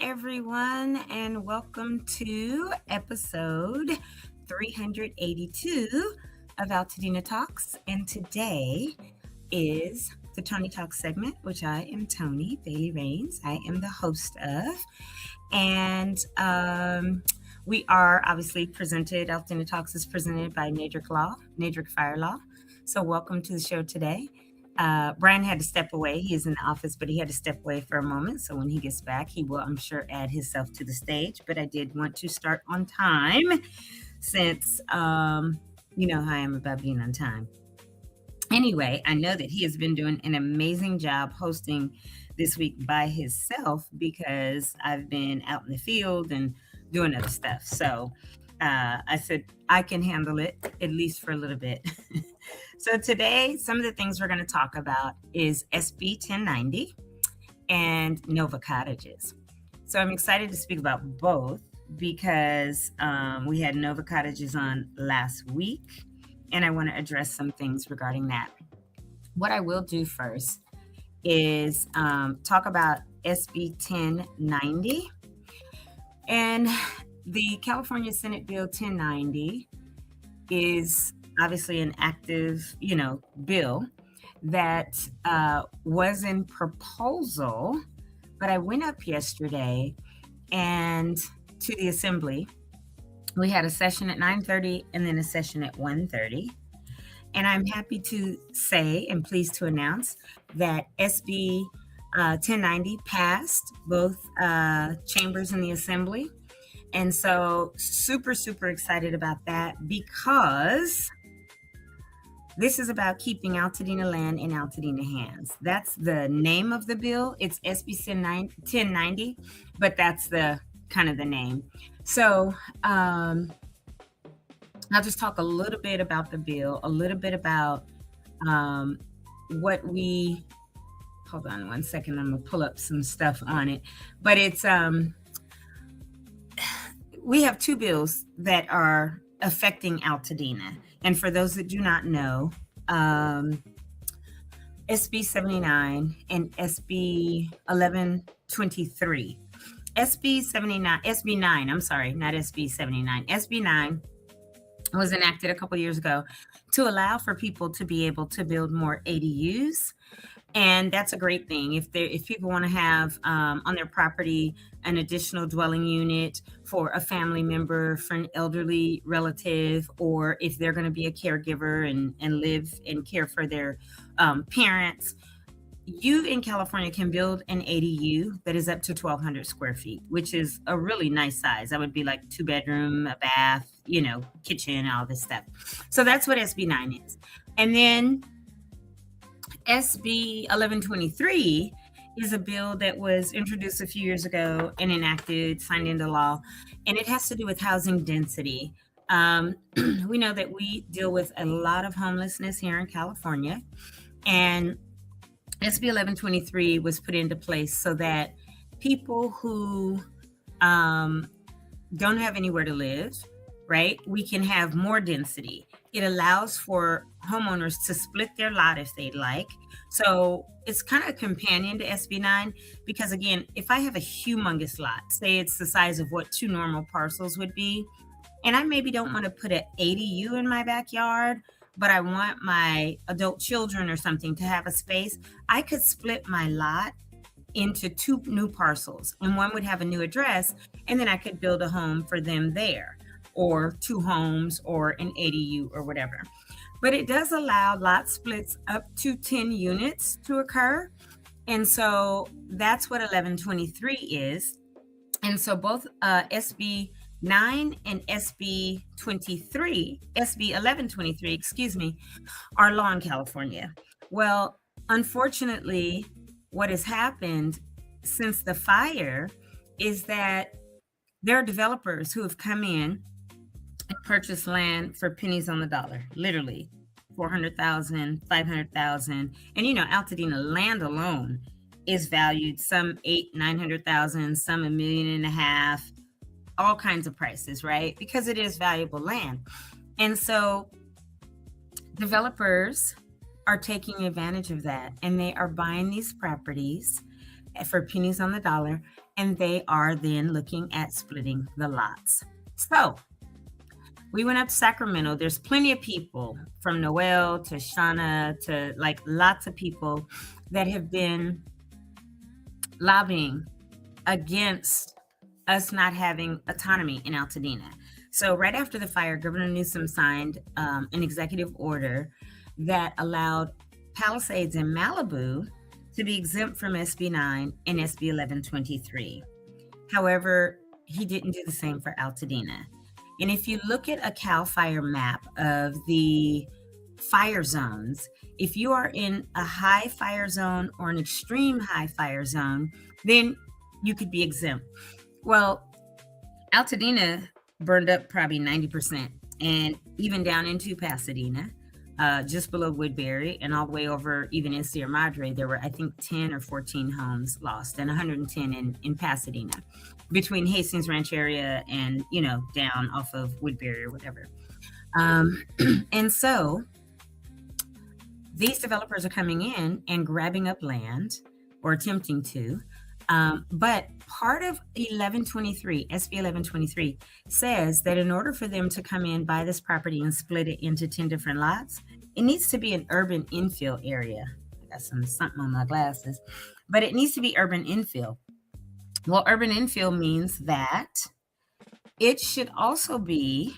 everyone, and welcome to episode 382 of Altadena Talks. And today is the Toni Talks segment, which I am Toni Bailey Rains. I am the host of. And we are obviously presented, Altadena Talks is presented by Nadrick Fire Law. So welcome to the show today. Brian had to step away. He is in the office, but he had to step away for a moment. So when he gets back, he will, I'm sure, add himself to the stage. But I did want to start on time since you know how I am about being on time. Anyway, I know that he has been doing an amazing job hosting this week by himself because I've been out in the field and doing other stuff. So I said I can handle it, at least for a little bit. So today, some of the things we're going to talk about is SB 1090 and Nova cottages. So I'm excited to speak about both because we had Nova cottages on last week, and I want to address some things regarding that. What I will do first is talk about SB 1090 and the California Senate Bill 1090 is obviously an active, bill that was in proposal, but I went up yesterday and to the assembly. We had a session at 9:30 and then a session at 1:30. And I'm happy to say and pleased to announce that SB 1090 passed both chambers in the assembly. And so super, super excited about that because this is about keeping Altadena land in Altadena hands. That's the name of the bill. It's SB 1090, but that's the kind of the name. So I'll just talk a little bit about the bill, a little bit about what we, hold on one second, I'm gonna pull up some stuff on it. But it's, we have two bills that are affecting Altadena. And for those that do not know, SB 79 and SB 1123. SB 9, I'm sorry, not SB 79. SB 9 was enacted a couple years ago to allow for people to be able to build more ADUs. And that's a great thing. If people want to have on their property an additional dwelling unit for a family member, for an elderly relative, or if they're going to be a caregiver and live and care for their parents, you in California can build an ADU that is up to 1,200 square feet, which is a really nice size. That would be like 2-bedroom, a bath, kitchen, all this stuff. So that's what SB 9 is. And then SB 1123 is a bill that was introduced a few years ago and enacted, signed into law, and it has to do with housing density. We know that we deal with a lot of homelessness here in California, and SB 1123 was put into place so that people who don't have anywhere to live, right, we can have more density. It allows for homeowners to split their lot if they'd like. So it's kind of a companion to SB 9 because, again, if I have a humongous lot, say it's the size of what 2 normal parcels would be, and I maybe don't want to put an ADU in my backyard, but I want my adult children or something to have a space, I could split my lot into 2 new parcels, and one would have a new address, and then I could build a home for them there, or 2 homes or an ADU or whatever. But it does allow lot splits up to 10 units to occur. And so that's what 1123 is. And so both SB 9 and SB 1123, are law in California. Well, unfortunately, what has happened since the fire is that there are developers who have come in and purchased land for pennies on the dollar, literally $400,000, $500,000. And Altadena land alone is valued some $800,000, $900,000, some $1.5 million, all kinds of prices, right? Because it is valuable land. And so developers are taking advantage of that, and they are buying these properties for pennies on the dollar and they are then looking at splitting the lots. So we went up to Sacramento. There's plenty of people from Noel to Shauna to like lots of people that have been lobbying against us not having autonomy in Altadena. So right after the fire, Governor Newsom signed an executive order that allowed Palisades in Malibu to be exempt from SB 9 and SB 1123. However, he didn't do the same for Altadena. And if you look at a CAL FIRE map of the fire zones, if you are in a high fire zone or an extreme high fire zone, then you could be exempt. Well, Altadena burned up probably 90%, and even down into Pasadena, just below Woodbury, and all the way over even in Sierra Madre, there were, I think, 10 or 14 homes lost, and 110 in Pasadena, between Hastings Ranch area and, down off of Woodbury or whatever. And so these developers are coming in and grabbing up land, or attempting to. But part of 1123, SB 1123, says that in order for them to come in, buy this property and split it into 10 different lots, it needs to be an urban infill area. I got something on my glasses, but it needs to be urban infill. Well, urban infill means that it should also be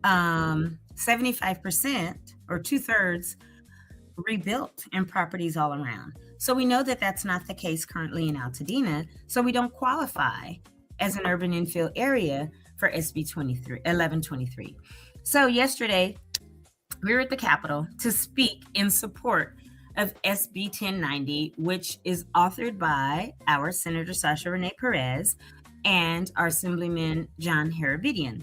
75% or 2/3 rebuilt and properties all around. So we know that that's not the case currently in Altadena. So we don't qualify as an urban infill area for SB 1123. So yesterday, we were at the Capitol to speak in support of SB 1090, which is authored by our Senator Sasha Renee Perez and our Assemblyman John Harabedian.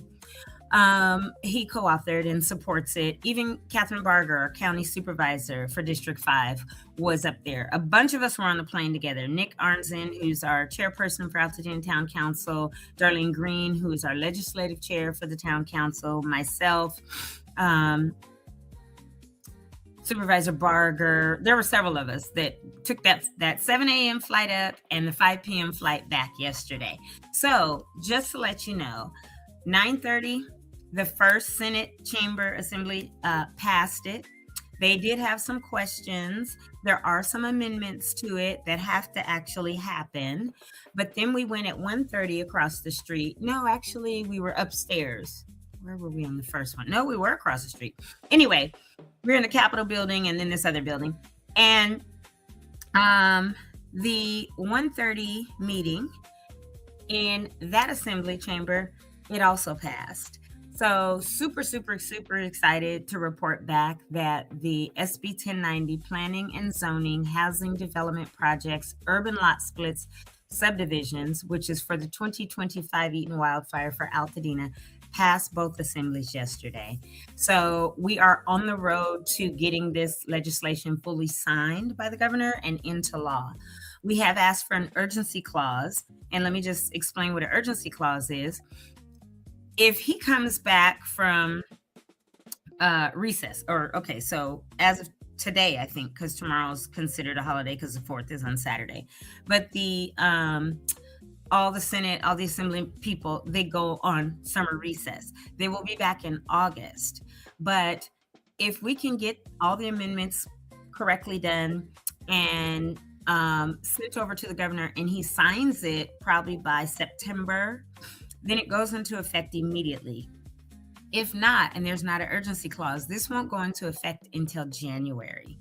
He co-authored and supports it. Even Catherine Barger, our county supervisor for District 5, was up there. A bunch of us were on the plane together. Nick Arnzen, who's our chairperson for Altadena Town Council, Darlene Green, who is our legislative chair for the Town Council, myself, Supervisor Barger. There were several of us that took that 7 a.m. flight up and the 5 p.m. flight back yesterday. So just to let you know, 9:30, the first Senate Chamber Assembly passed it. They did have some questions. There are some amendments to it that have to actually happen. But then we went at 1:30 across the street. No, actually, we were upstairs. Where were we on the first one? No, we were across the street. Anyway, we're in the Capitol building and then this other building. And the 1:30 meeting in that assembly chamber, it also passed. So super, super, super excited to report back that the SB 1090 Planning and Zoning Housing Development Projects Urban Lot Splits Subdivisions, which is for the 2025 Eaton wildfire for Altadena, passed both assemblies yesterday. So we are on the road to getting this legislation fully signed by the governor and into law. We have asked for an urgency clause, and let me just explain what an urgency clause is. If he comes back from recess, so as of today, I think, because tomorrow's considered a holiday because the 4th is on Saturday, but all the Senate, all the Assembly people, they go on summer recess. They will be back in August. But if we can get all the amendments correctly done and sent over to the governor and he signs it probably by September, then it goes into effect immediately. If not, and there's not an urgency clause, this won't go into effect until January.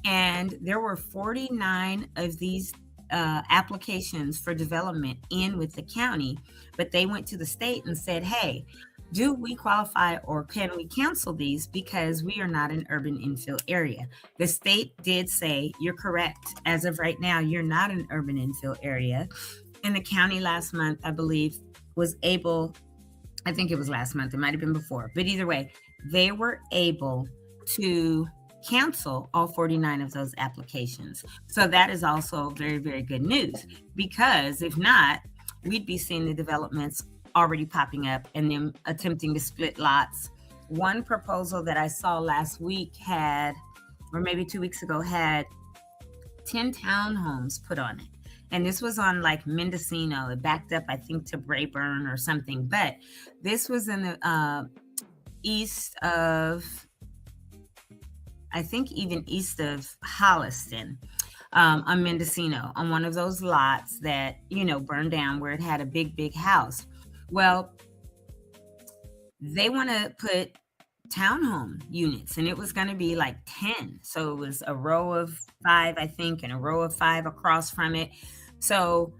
And there were 49 of these applications for development in with the county, but they went to the state and said, hey, do we qualify or can we cancel these because we are not an urban infill area? The state did say, you're correct. As of right now, you're not an urban infill area. And the county last month, I believe, was able, I think it was last month, it might have been before, but either way, they were able to cancel all 49 of those applications. So that is also very, very good news, because if not, we'd be seeing the developments already popping up and them attempting to split lots. One proposal that I saw last week had, or maybe 2 weeks ago, had 10 townhomes put on it. and this was on like Mendocino. It backed up, I think, to Brayburn or something. But this was in the east of, I think, even east of Holliston, on Mendocino, on one of those lots that, burned down where it had a big, big house. Well, they want to put townhome units, and it was going to be like 10. So it was a row of 5, I think, and a row of 5 across from it. So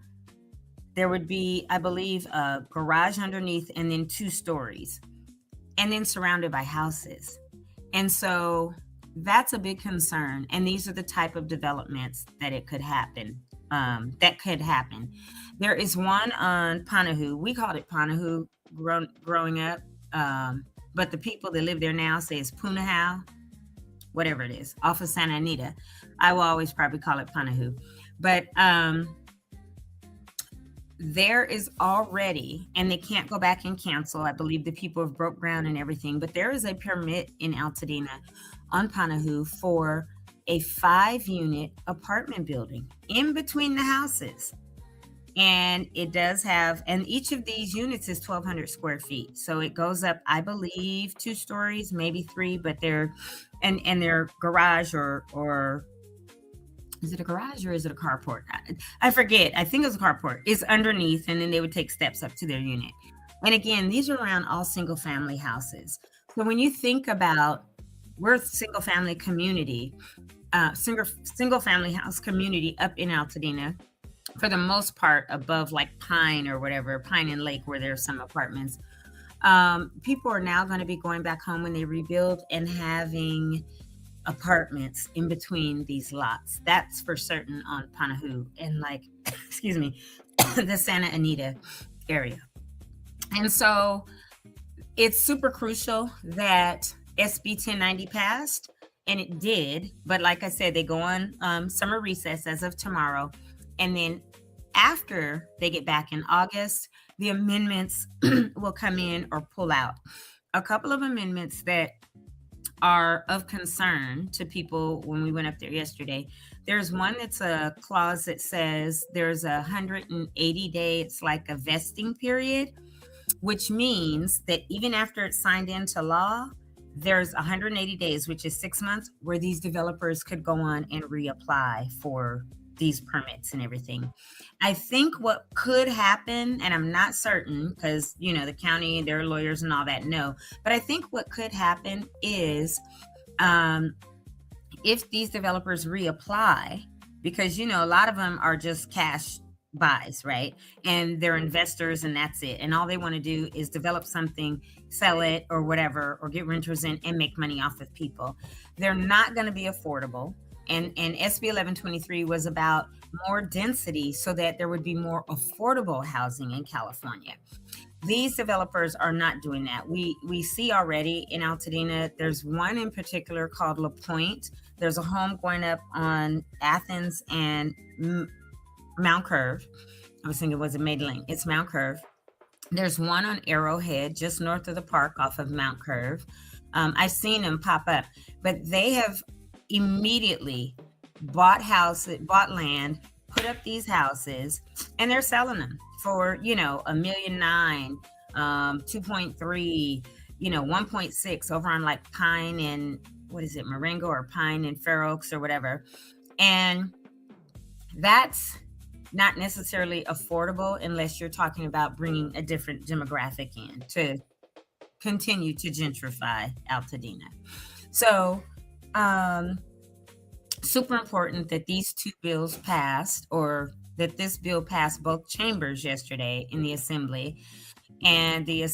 there would be, I believe, a garage underneath and then 2 stories, and then surrounded by houses. And so that's a big concern. And these are the type of developments that it could happen. There is one on Panahu. We called it Panahu growing up. But the people that live there now say it's Punahou, whatever it is, off of Santa Anita. I will always probably call it Panahu. But there is already, and they can't go back and cancel. I believe the people have broke ground and everything, but there is a permit in Altadena on Panahu for a 5-unit apartment building in between the houses. And it does have, and each of these units is 1,200 square feet. So it goes up, I believe, 2 stories, maybe 3, but they're, and their garage or is it a garage or is it a carport? I forget. I think it was a carport. It's underneath, and then they would take steps up to their unit. And again, these are around all single family houses. So when you think about, we're a single family community, single family house community up in Altadena, for the most part above like Pine or whatever, Pine and Lake, where there's some apartments. People are now going to be going back home when they rebuild and having apartments in between these lots. That's for certain on Panahu and like, excuse me, the Santa Anita area. And so it's super crucial that SB 1090 passed, and it did. But like I said, they go on summer recess as of tomorrow. And then after they get back in August, the amendments will come in or pull out. A couple of amendments that are of concern to people when we went up there yesterday. There's one that's a clause that says there's a 180-day, it's like a vesting period, which means that even after it's signed into law, there's 180 days, which is 6 months, where these developers could go on and reapply for these permits and everything. I think what could happen, and I'm not certain because, the county, their lawyers and all that know, but I think what could happen is if these developers reapply, because, a lot of them are just cash buys, right? And they're investors and that's it. And all they want to do is develop something, sell it or whatever, or get renters in and make money off of people. They're not going to be affordable. And SB 1123 was about more density so that there would be more affordable housing in California. These developers are not doing that. We see already in Altadena, there's one in particular called La Pointe. There's a home going up on Athens and Mount Curve. I was thinking, was it Maiden Lane? It's Mount Curve. There's one on Arrowhead, just north of the park off of Mount Curve. I've seen them pop up, but they have immediately bought land, put up these houses, and they're selling them for, $1.9 million, 2.3, 1.6 over on like Pine and Marengo or Pine and Fair Oaks or whatever. And that's not necessarily affordable unless you're talking about bringing a different demographic in to continue to gentrify Altadena. So, super important that these 2 bills passed, or that this bill passed both chambers yesterday in the Assembly, and the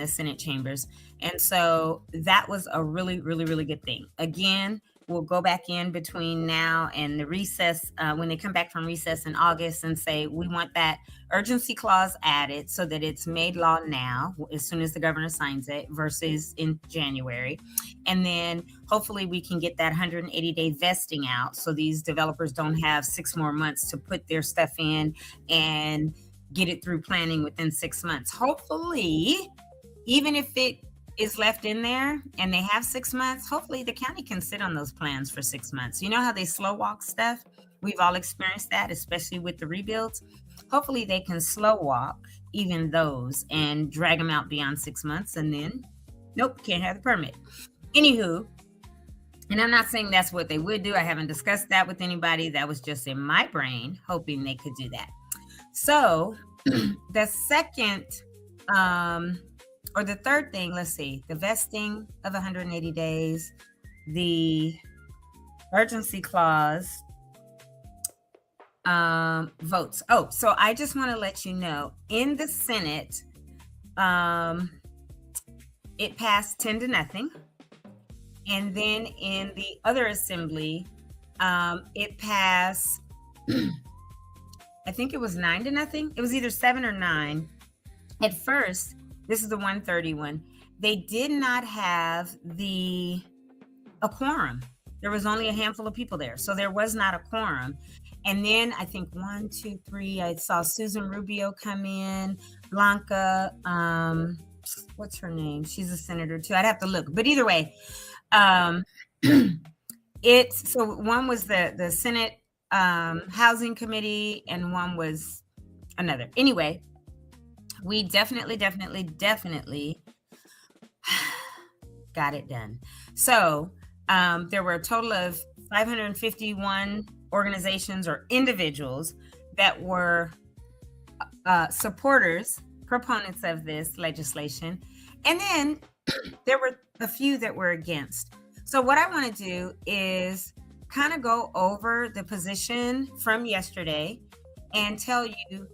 Senate chambers. And so that was a really, really, really good thing. Again, we'll go back in between now and the recess, when they come back from recess in August, and say we want that urgency clause added so that it's made law now as soon as the governor signs it versus in January. And then hopefully we can get that 180-day vesting out so these developers don't have 6 more months to put their stuff in and get it through planning within 6 months. Hopefully, even if it is left in there and they have 6 months, hopefully the county can sit on those plans for 6 months. You know how they slow walk stuff? We've all experienced that, especially with the rebuilds. Hopefully they can slow walk even those and drag them out beyond 6 months, and then nope, can't have the permit. Anywho, and I'm not saying that's what they would do. I haven't discussed that with anybody. That was just in my brain, hoping they could do that. So the second or the third thing, let's see, the vesting of 180 days, the urgency clause, votes. Oh, so I just want to let you know, in the Senate, it passed 10-0. And then in the other assembly, it passed, I think it was 9-0. It was either 7 or 9. At first, this is the 131. They did not have a quorum. There was only a handful of people there. So there was not a quorum. And then I think 1, 2, 3, I saw Susan Rubio come in, Blanca, what's her name? She's a senator too. I'd have to look. But either way, so one was the Senate Housing Committee, and one was another. Anyway, we definitely got it done. So there were a total of 551 organizations or individuals that were proponents of this legislation. And then there were a few that were against. So what I want to do is kind of go over the position from yesterday and tell you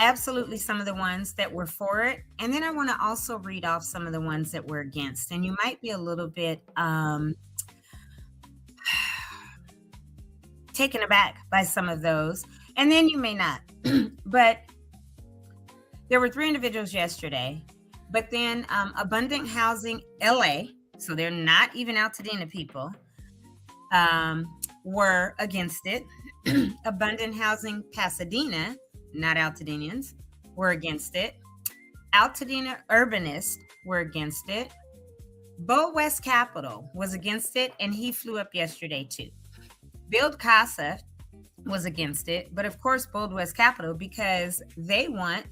absolutely some of the ones that were for it. And then I want to also read off some of the ones that were against. And you might be a little bit taken aback by some of those. And then you may not. But there were 3 individuals yesterday. But then Abundant Housing LA, so they're not even Altadena people, were against it. Abundant Housing Pasadena, not Altadenians, were against it. Altadena Urbanists were against it. Bo West Capital was against it, and he flew up yesterday too. Build Casa was against it, but of course Bold West Capital, because they want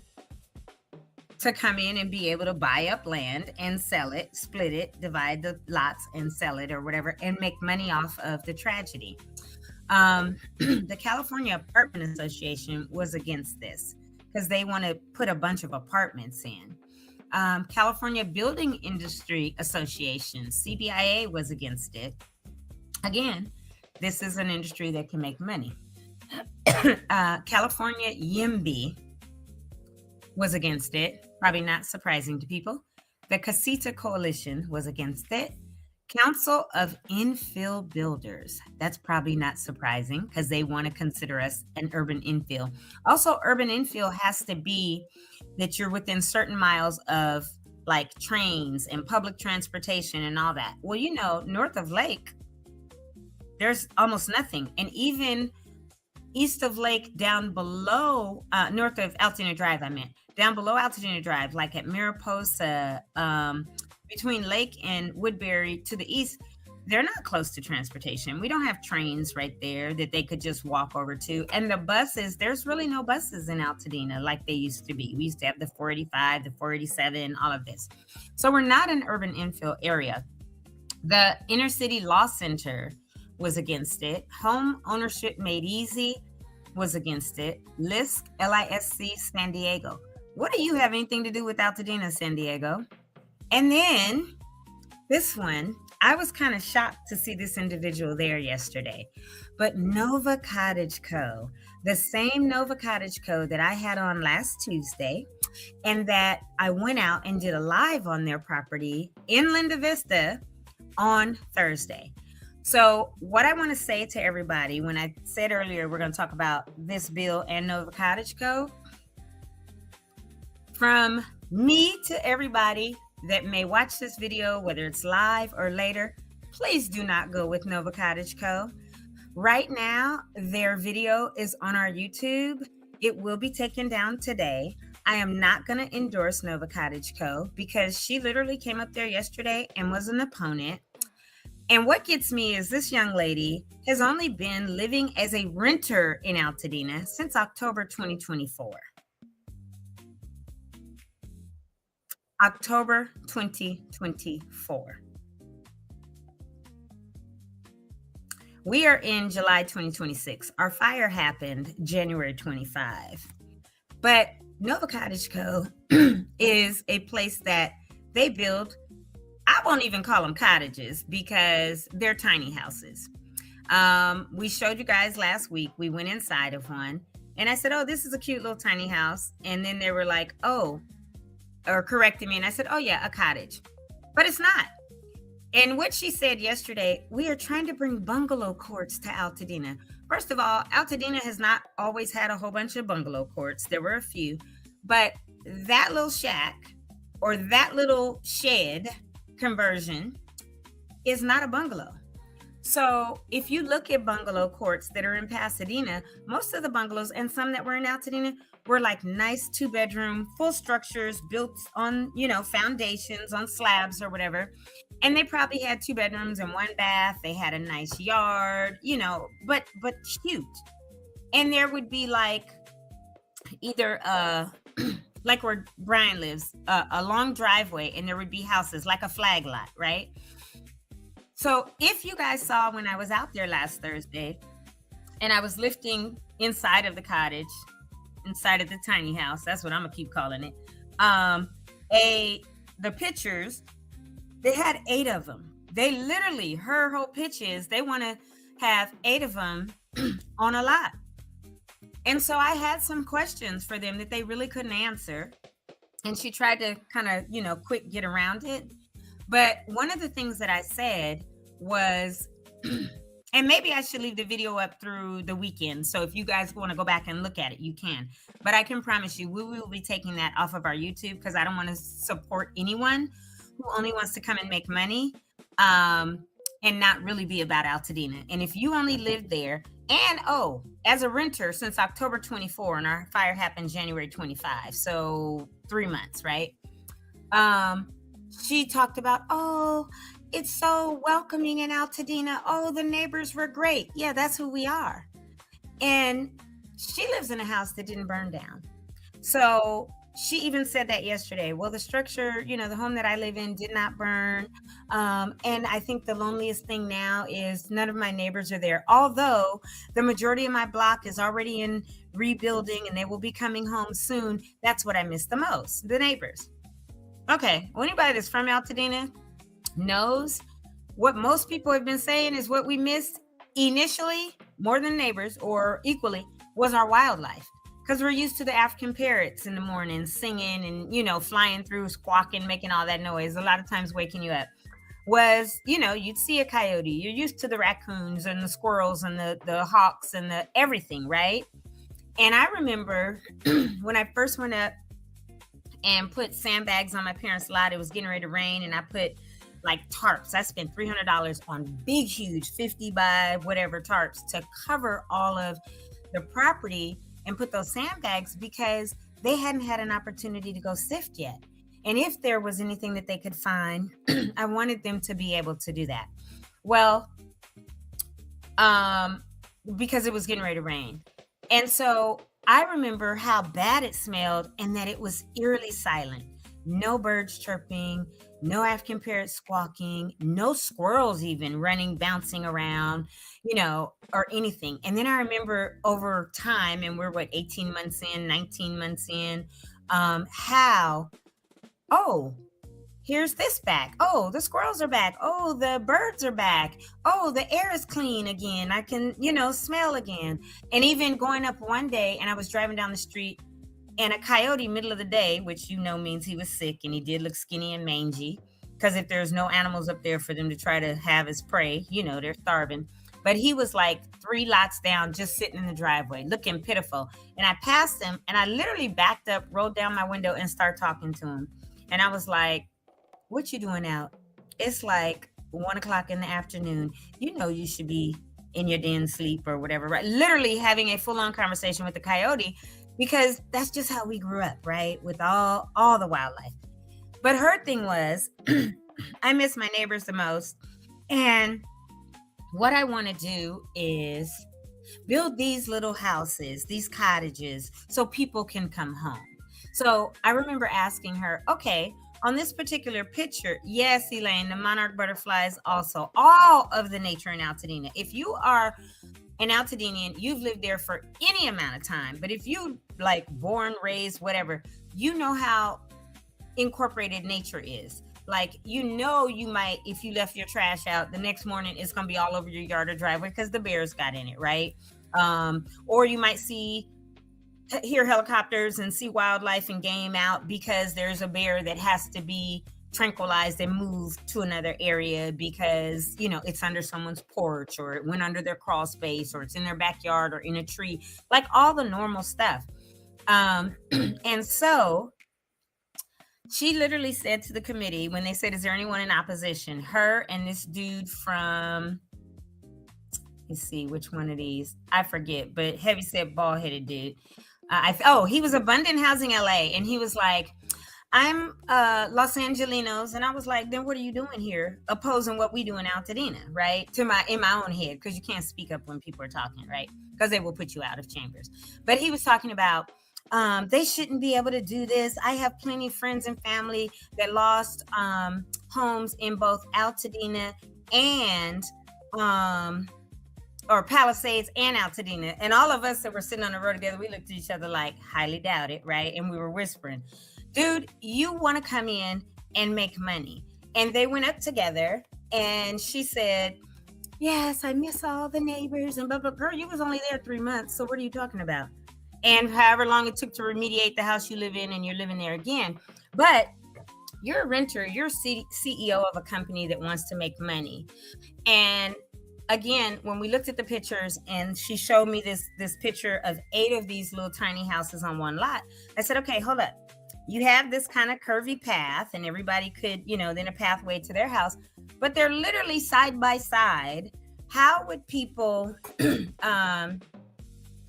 to come in and be able to buy up land and sell it, split it, divide the lots and sell it or whatever, and make money off of the tragedy. The California Apartment Association was against this because they want to put a bunch of apartments in. California Building Industry Association, CBIA, was against it. Again, this is an industry that can make money. California YIMBY was against it. Probably not surprising to people. The Casita Coalition was against it. Council of Infill Builders. That's probably not surprising because they want to consider us an urban infill. Also, urban infill has to be that you're within certain miles of like trains and public transportation and all that. Well, you know, north of Lake, there's almost nothing. And even east of Lake, down below, north of Altadena Drive, down below Altadena Drive, like at Mariposa, between Lake and Woodbury to the east, they're not close to transportation. We don't have trains right there that they could just walk over to. And the buses, there's really no buses in Altadena like they used to be. We used to have the 485, the 487, all of this. So we're not an urban infill area. The Inner City Law Center was against it. Home Ownership Made Easy was against it. LISC, LISC, San Diego. What do you have anything to do with Altadena, San Diego? And then this one, I was kind of shocked to see this individual there yesterday. But Nova Cottage Co., the same Nova Cottage Co. that I had on last Tuesday, and that I went out and did a live on their property in Linda Vista on Thursday. So what I want to say to everybody, when I said earlier we're going to talk about this bill and Nova Cottage Co., from me to everybody that may watch this video, whether it's live or later, please do not go with Nova Cottage Co. Right now, their video is on our YouTube. It will be taken down today. I am not going to endorse Nova Cottage Co. because she literally came up there yesterday and was an opponent. And what gets me is this young lady has only been living as a renter in Altadena since October 2024. October 2024. We are in July 2026. Our fire happened January 25. But Nova Cottage Co. is a place that they build. I won't even call them cottages because they're tiny houses. We showed you guys last week. We went inside of one and I said, "Oh, this is a cute little tiny house." And then they were like, "Oh," or correcting me. And I said, "Oh, yeah, a cottage." But it's not. And what she said yesterday, we are trying to bring bungalow courts to Altadena. First of all, Altadena has not always had a whole bunch of bungalow courts. There were a few, but that little shack or that little shed conversion is not a bungalow. So if you look at bungalow courts that are in Pasadena, most of the bungalows and some that were in Altadena were like nice 2-bedroom, full structures built on, foundations, on slabs or whatever. And they probably had 2 bedrooms and 1 bath. They had a nice yard, but cute. And there would be like either like where Brian lives, a long driveway, and there would be houses like a flag lot, right? So if you guys saw when I was out there last Thursday and I was lifting inside of the cottage, inside of the tiny house, that's what I'm gonna keep calling it. The pictures, they had 8 of them. They literally, her whole pitch is they want to have 8 of them on a lot. And so I had some questions for them that they really couldn't answer. And she tried to kind of, quick get around it. But one of the things that I said was, and maybe I should leave the video up through the weekend. So if you guys want to go back and look at it, you can. But I can promise you, we will be taking that off of our YouTube because I don't want to support anyone who only wants to come and make money and not really be about Altadena. And if you only live there, and as a renter since October 24, and our fire happened January 25, so 3 months, right? She talked about, it's so welcoming in Altadena. Oh, the neighbors were great. Yeah, that's who we are. And she lives in a house that didn't burn down. So she even said that yesterday. Well, the structure, the home that I live in did not burn. And I think the loneliest thing now is none of my neighbors are there. Although the majority of my block is already in rebuilding and they will be coming home soon. That's what I miss the most, the neighbors. Okay, well, anybody that's from Altadena knows what most people have been saying is what we missed initially, more than neighbors or equally, was our wildlife. Because we're used to the African parrots in the morning singing and, flying through, squawking, making all that noise, a lot of times waking you up. Was, you'd see a coyote. You're used to the raccoons and the squirrels and the hawks and the everything, right? And I remember when I first went up and put sandbags on my parents' lot, it was getting ready to rain, and I put like tarps. I spent $300 on big, huge 50 by whatever tarps to cover all of the property and put those sandbags because they hadn't had an opportunity to go sift yet. And if there was anything that they could find, I wanted them to be able to do that. Well, because it was getting ready to rain. And so I remember how bad it smelled and that it was eerily silent. No birds chirping, no African parrots squawking, no squirrels even running, bouncing around, or anything. And then I remember over time, and we're 18 months in, 19 months in, how, here's this back. Oh, the squirrels are back. Oh, the birds are back. Oh, the air is clean again. I can, smell again. And even going up one day and I was driving down the street and a coyote middle of the day, which means he was sick and he did look skinny and mangy, because if there's no animals up there for them to try to have as prey, they're starving. But he was like 3 lots down, just sitting in the driveway, looking pitiful. And I passed him and I literally backed up, rolled down my window and started talking to him. And I was like, "What you doing out? It's like 1:00 in the afternoon. You should be in your den sleep or whatever," right? Literally having a full-on conversation with the coyote, because that's just how we grew up, right? With all the wildlife. But her thing was, I miss my neighbors the most. And what I want to do is build these little houses, these cottages, so people can come home. So I remember asking her, okay, on this particular picture, yes, Elaine, the monarch butterflies, also all of the nature in Altadena. If you are an Altadenian, you've lived there for any amount of time, but if you like born, raised, whatever, you know how incorporated nature is. Like, you know, you might, if you left your trash out, the next morning it's going to be all over your yard or driveway because the bears got in it, right? Or you might hear helicopters and see wildlife and game out because there's a bear that has to be tranquilized and moved to another area because, you know, it's under someone's porch, or it went under their crawl space, or it's in their backyard or in a tree, like all the normal stuff. And so she literally said to the committee, when they said, is there anyone in opposition? Her and this dude from, let's see, which one of these? I forget, but heavyset, bald-headed dude. He was Abundant Housing LA, and he was like, I'm Los Angelinos. And I was like, then what are you doing here opposing what we do in Altadena, right? In my own head, because you can't speak up when people are talking, right? Because they will put you out of chambers. But he was talking about, they shouldn't be able to do this. I have plenty of friends and family that lost homes in both Altadena and or Palisades and Altadena. And all of us that were sitting on the road together, we looked at each other like, highly doubt it, right? And we were whispering, dude, you want to come in and make money. And they went up together, and she said, yes, I miss all the neighbors and blah, blah. Girl, you was only there 3 months. So what are you talking about? And however long it took to remediate the house you live in, and you're living there again. But you're a renter, you're CEO of a company that wants to make money. And again, when we looked at the pictures and she showed me this picture of 8 of these little tiny houses on one lot, I said, okay, hold up. You have this kind of curvy path, and everybody could, you know, then a pathway to their house, but they're literally side by side. How would people,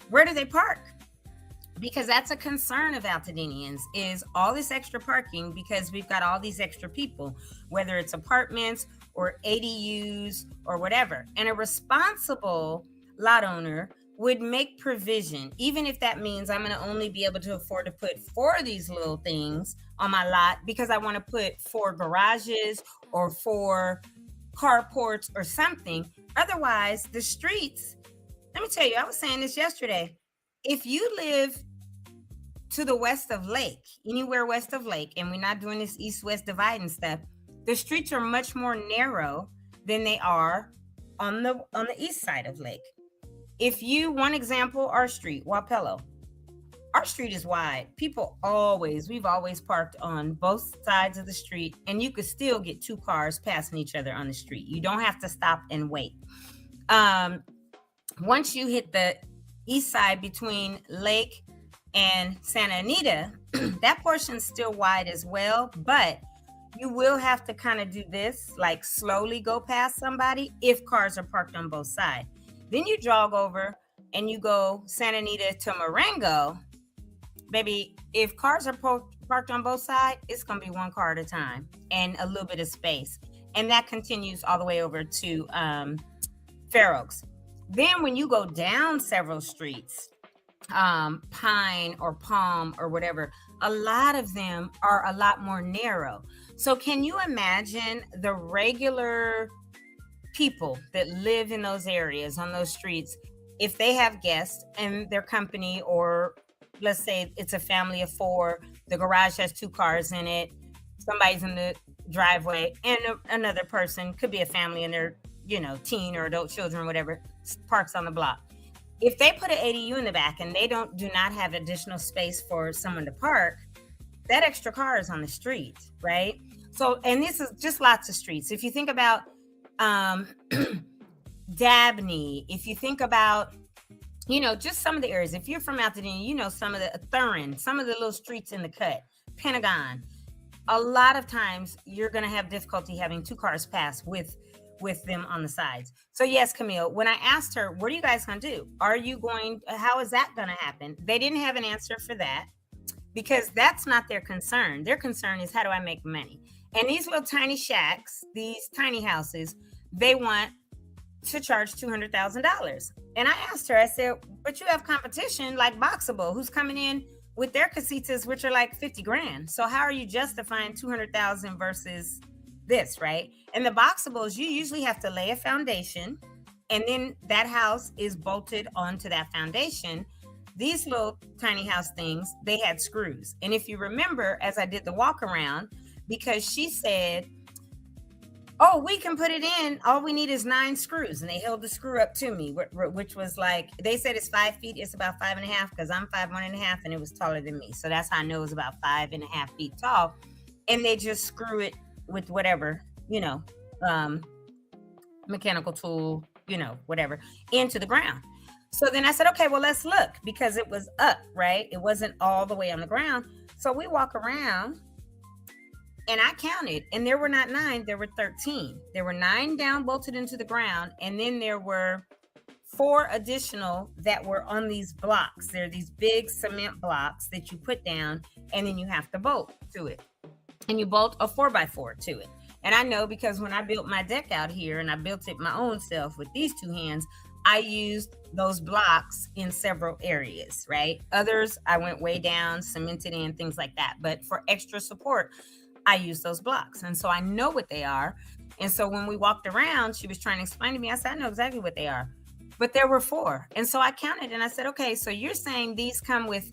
where do they park? Because that's a concern of Altadenians, is all this extra parking, because we've got all these extra people, whether it's apartments or ADUs or whatever. And a responsible lot owner would make provision, even if that means I'm going to only be able to afford to put 4 of these little things on my lot because I want to put 4 garages or 4 carports or something. Otherwise, the streets, let me tell you, I was saying this yesterday. If you live to the west of Lake, anywhere west of Lake, and we're not doing this east-west divide and stuff, the streets are much more narrow than they are on the east side of Lake. If you, one example, our street, Wapello, our street is wide. We've always parked on both sides of the street, and you could still get 2 cars passing each other on the street. You don't have to stop and wait. Once you hit the east side between Lake and Santa Anita, that portion's still wide as well, but you will have to kind of do this, like slowly go past somebody if cars are parked on both sides. Then you jog over and you go Santa Anita to Marengo. Baby, if cars are parked on both sides, it's going to be 1 car at a time and a little bit of space. And that continues all the way over to Fair Oaks. Then when you go down several streets, Pine or Palm or whatever, a lot of them are a lot more narrow. So can you imagine the regular people that live in those areas, on those streets, if they have guests and their company, or let's say it's a family of 4, the garage has 2 cars in it, somebody's in the driveway, and another person, could be a family and their, you know, teen or adult children, whatever, parks on the block. If they put an ADU in the back and they do not have additional space for someone to park, that extra car is on the street, right? So, and this is just lots of streets. If you think about Dabney, if you think about, you know, just some of the areas, if you're from Altadena, you know, some of the Thurin, some of the little streets in the cut, Pentagon, a lot of times you're going to have difficulty having 2 cars pass with them on the sides. So yes, Camille, when I asked her, what are you guys going to do? How is that going to happen? They didn't have an answer for that, because that's not their concern. Their concern is, how do I make money? And these little tiny shacks, these tiny houses, they want to charge $200,000. And I asked her, I said, but you have competition like Boxable, who's coming in with their casitas, which are like 50 grand. So how are you justifying 200,000 versus this, right? And the Boxables, you usually have to lay a foundation, and then that house is bolted onto that foundation. These little tiny house things, they had screws. And if you remember, as I did the walk around, because she said, oh, we can put it in. All we need is 9 screws. And they held the screw up to me, which was like, they said it's 5 feet. It's about 5.5 because I'm 5'1.5" and it was taller than me. So that's how I know it was about 5.5 feet tall. And they just screw it with whatever, mechanical tool, whatever, into the ground. So then I said, okay, well, let's look, because it was up, right? It wasn't all the way on the ground. So we walk around and I counted, and there were not 9, there were 13. There were 9 down bolted into the ground. And then there were 4 additional that were on these blocks. They're these big cement blocks that you put down, and then you have to bolt to it. And you bolt a 4x4 to it. And I know because when I built my deck out here, and I built it my own self with these 2 hands, I used those blocks in several areas, right? Others, I went way down, cemented in, things like that. But for extra support, I use those blocks. And so I know what they are. And so when we walked around, she was trying to explain to me, I said, I know exactly what they are. But there were 4. And so I counted and I said, okay, so you're saying these come with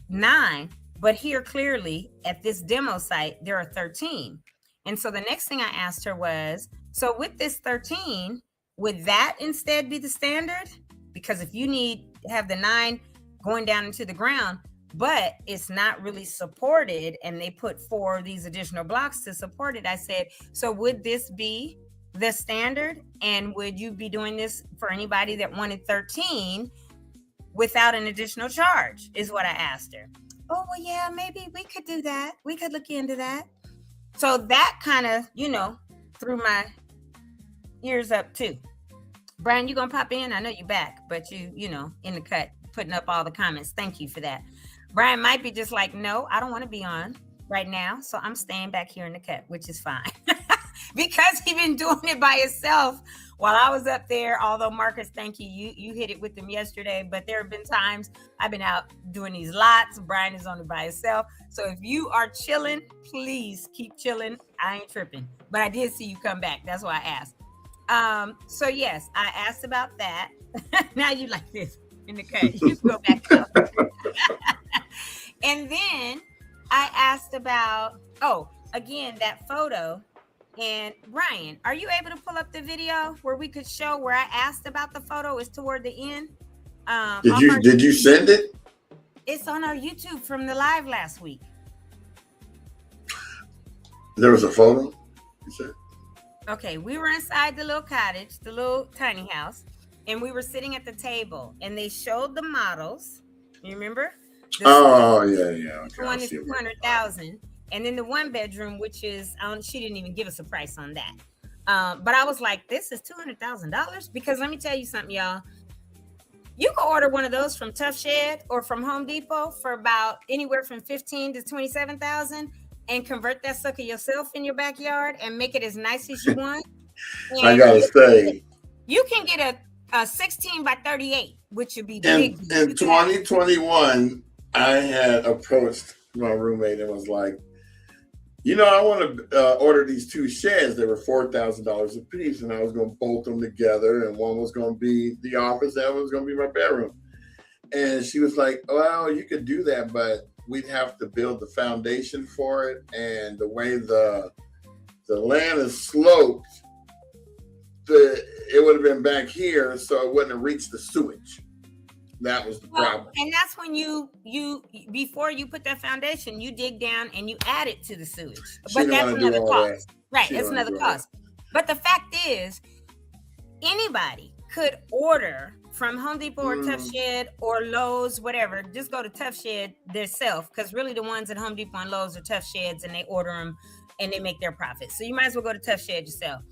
9, but here clearly at this demo site, there are 13. And so the next thing I asked her was, so with this 13, would that instead be the standard? Because if you need to have the 9 going down into the ground, but it's not really supported, and they put 4 of these additional blocks to support it, I said, so would this be the standard? And would you be doing this for anybody that wanted 13 without an additional charge, is what I asked her. Oh, well, yeah, maybe we could do that. We could look into that. So that kind of, threw my ears up too. Brian, you gonna pop in? I know you back, but you in the cut, putting up all the comments. Thank you for that. Brian might be just like, no, I don't want to be on right now. So I'm staying back here in the cut, which is fine. Because he's been doing it by himself while I was up there. Although Marcus, thank you. You hit it with him yesterday, but there have been times I've been out doing these lots. Brian is on it by himself. So if you are chilling, please keep chilling. I ain't tripping, but I did see you come back. That's why I asked. So yes, I asked about that. Now you like this in the cut. You go back up. And then I asked about, again, that photo. And Brian, are you able to pull up the video where we could show where I asked about the photo? Is toward the end. Did you send it? It's on our YouTube from the live last week. There was a photo, you said? Okay, we were inside the little cottage, the little tiny house, and we were sitting at the table, and they showed the models. You remember? Yeah. Okay, the one is 200,000, and then the 1 bedroom, which is she didn't even give us a price on that. But I was like, this is $200,000, because let me tell you something, y'all. You can order one of those from Tough Shed or from Home Depot for about anywhere from $15,000 to $27,000. And convert that sucker yourself in your backyard and make it as nice as you want. And I gotta say, you can get a 16 by 38, which would be big. In 2021, I had approached my roommate and was like, I want to order these 2 sheds. They were $4,000 a piece, and I was going to bolt them together. And one was going to be the office, that one was going to be my bedroom. And she was like, well, you could do that, but we'd have to build the foundation for it, and the way the land is sloped, it would have been back here, so it wouldn't have reached the sewage. That was the problem. And that's when you before you put that foundation, you dig down and you add it to the sewage. But that's another cost. Right, that's another cost. But the fact is, anybody could order from Home Depot or Tough Shed or Lowe's, whatever. Just go to Tough Shed themselves, because really the ones at Home Depot and Lowe's are Tough Sheds, and they order them and they make their profit. So you might as well go to Tough Shed yourself,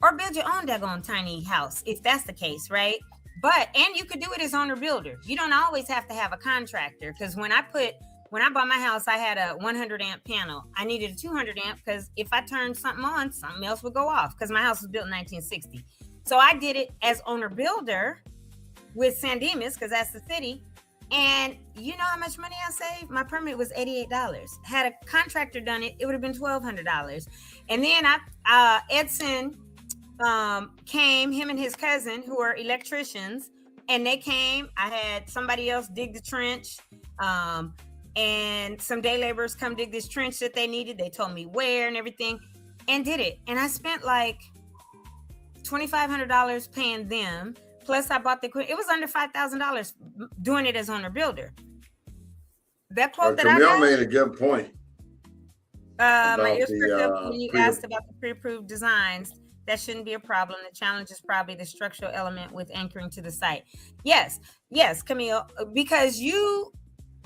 or build your own daggone tiny house if that's the case, right? And you could do it as owner builder. You don't always have to have a contractor, because when I put when I bought my house, I had a 100 amp panel. I needed a 200 amp because if I turned something on, something else would go off because my house was built in 1960. So I did it as owner builder with San Dimas because that's the city. And you know how much money I saved? My permit was $88. Had a contractor done it, it would have been $1,200. And then Edson came, him and his cousin, who are electricians, and they came. I had somebody else dig the trench, and some day laborers come dig this trench that they needed. They told me where and everything, and did it. And I spent like $2,500 paying them. Plus, I bought the equipment. It was under $5,000 doing it as owner builder. That quote that I got made a good point. My ears pricked up when you asked about the pre-approved designs. That shouldn't be a problem. The challenge is probably the structural element with anchoring to the site. Yes, Camille, because you're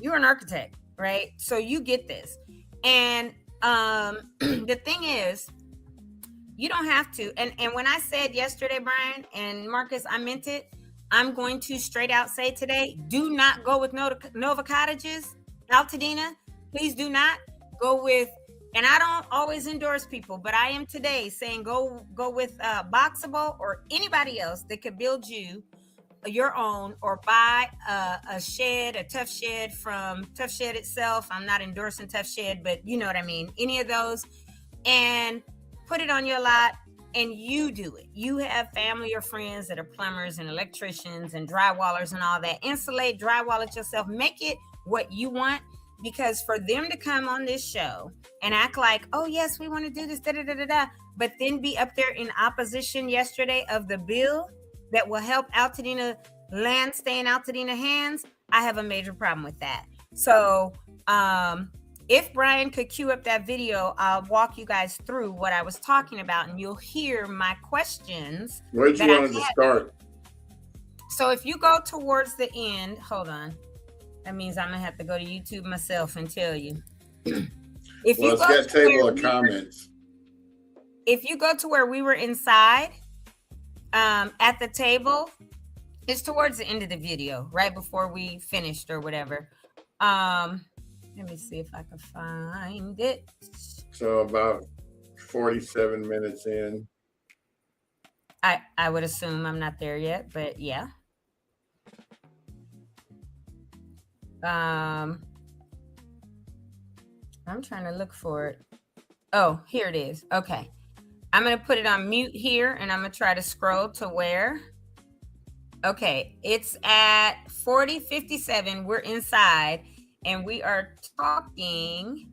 an architect, right? So you get this. And the thing is, you don't have to. And when I said yesterday, Brian and Marcus, I meant it. I'm going to straight out say today, do not go with Nova Cottages, Altadena. Please do not go with, and I don't always endorse people, but I am today saying go with Boxable or anybody else that could build you your own, or buy a shed, a Tough Shed from Tough Shed itself. I'm not endorsing Tough Shed, but you know what I mean. Any of those, and put it on your lot and you do it. You have family or friends that are plumbers and electricians and drywallers and all that. Insulate, drywall it yourself. Make it what you want, because for them to come on this show and act like, oh yes, we want to do this, but then be up there in opposition yesterday of the bill that will help Altadena land stay in Altadena hands, I have a major problem with that. So, if Brian could cue up that video, I'll walk you guys through what I was talking about, and you'll hear my questions. Where'd you want to start? So if you go towards the end, hold on. That means I'm gonna have to go to YouTube myself and tell you. Let's get table of comments. If you go to where we were inside, at the table, it's towards the end of the video, right before we finished or whatever. Let me see if I can find it. So about 47 minutes in. I would assume. I'm not there yet, but yeah. I'm trying to look for it. Oh, here it is. Okay. I'm going to put it on mute here, and I'm going to try to scroll to where. Okay. It's at 40:57. We're inside. And we are talking,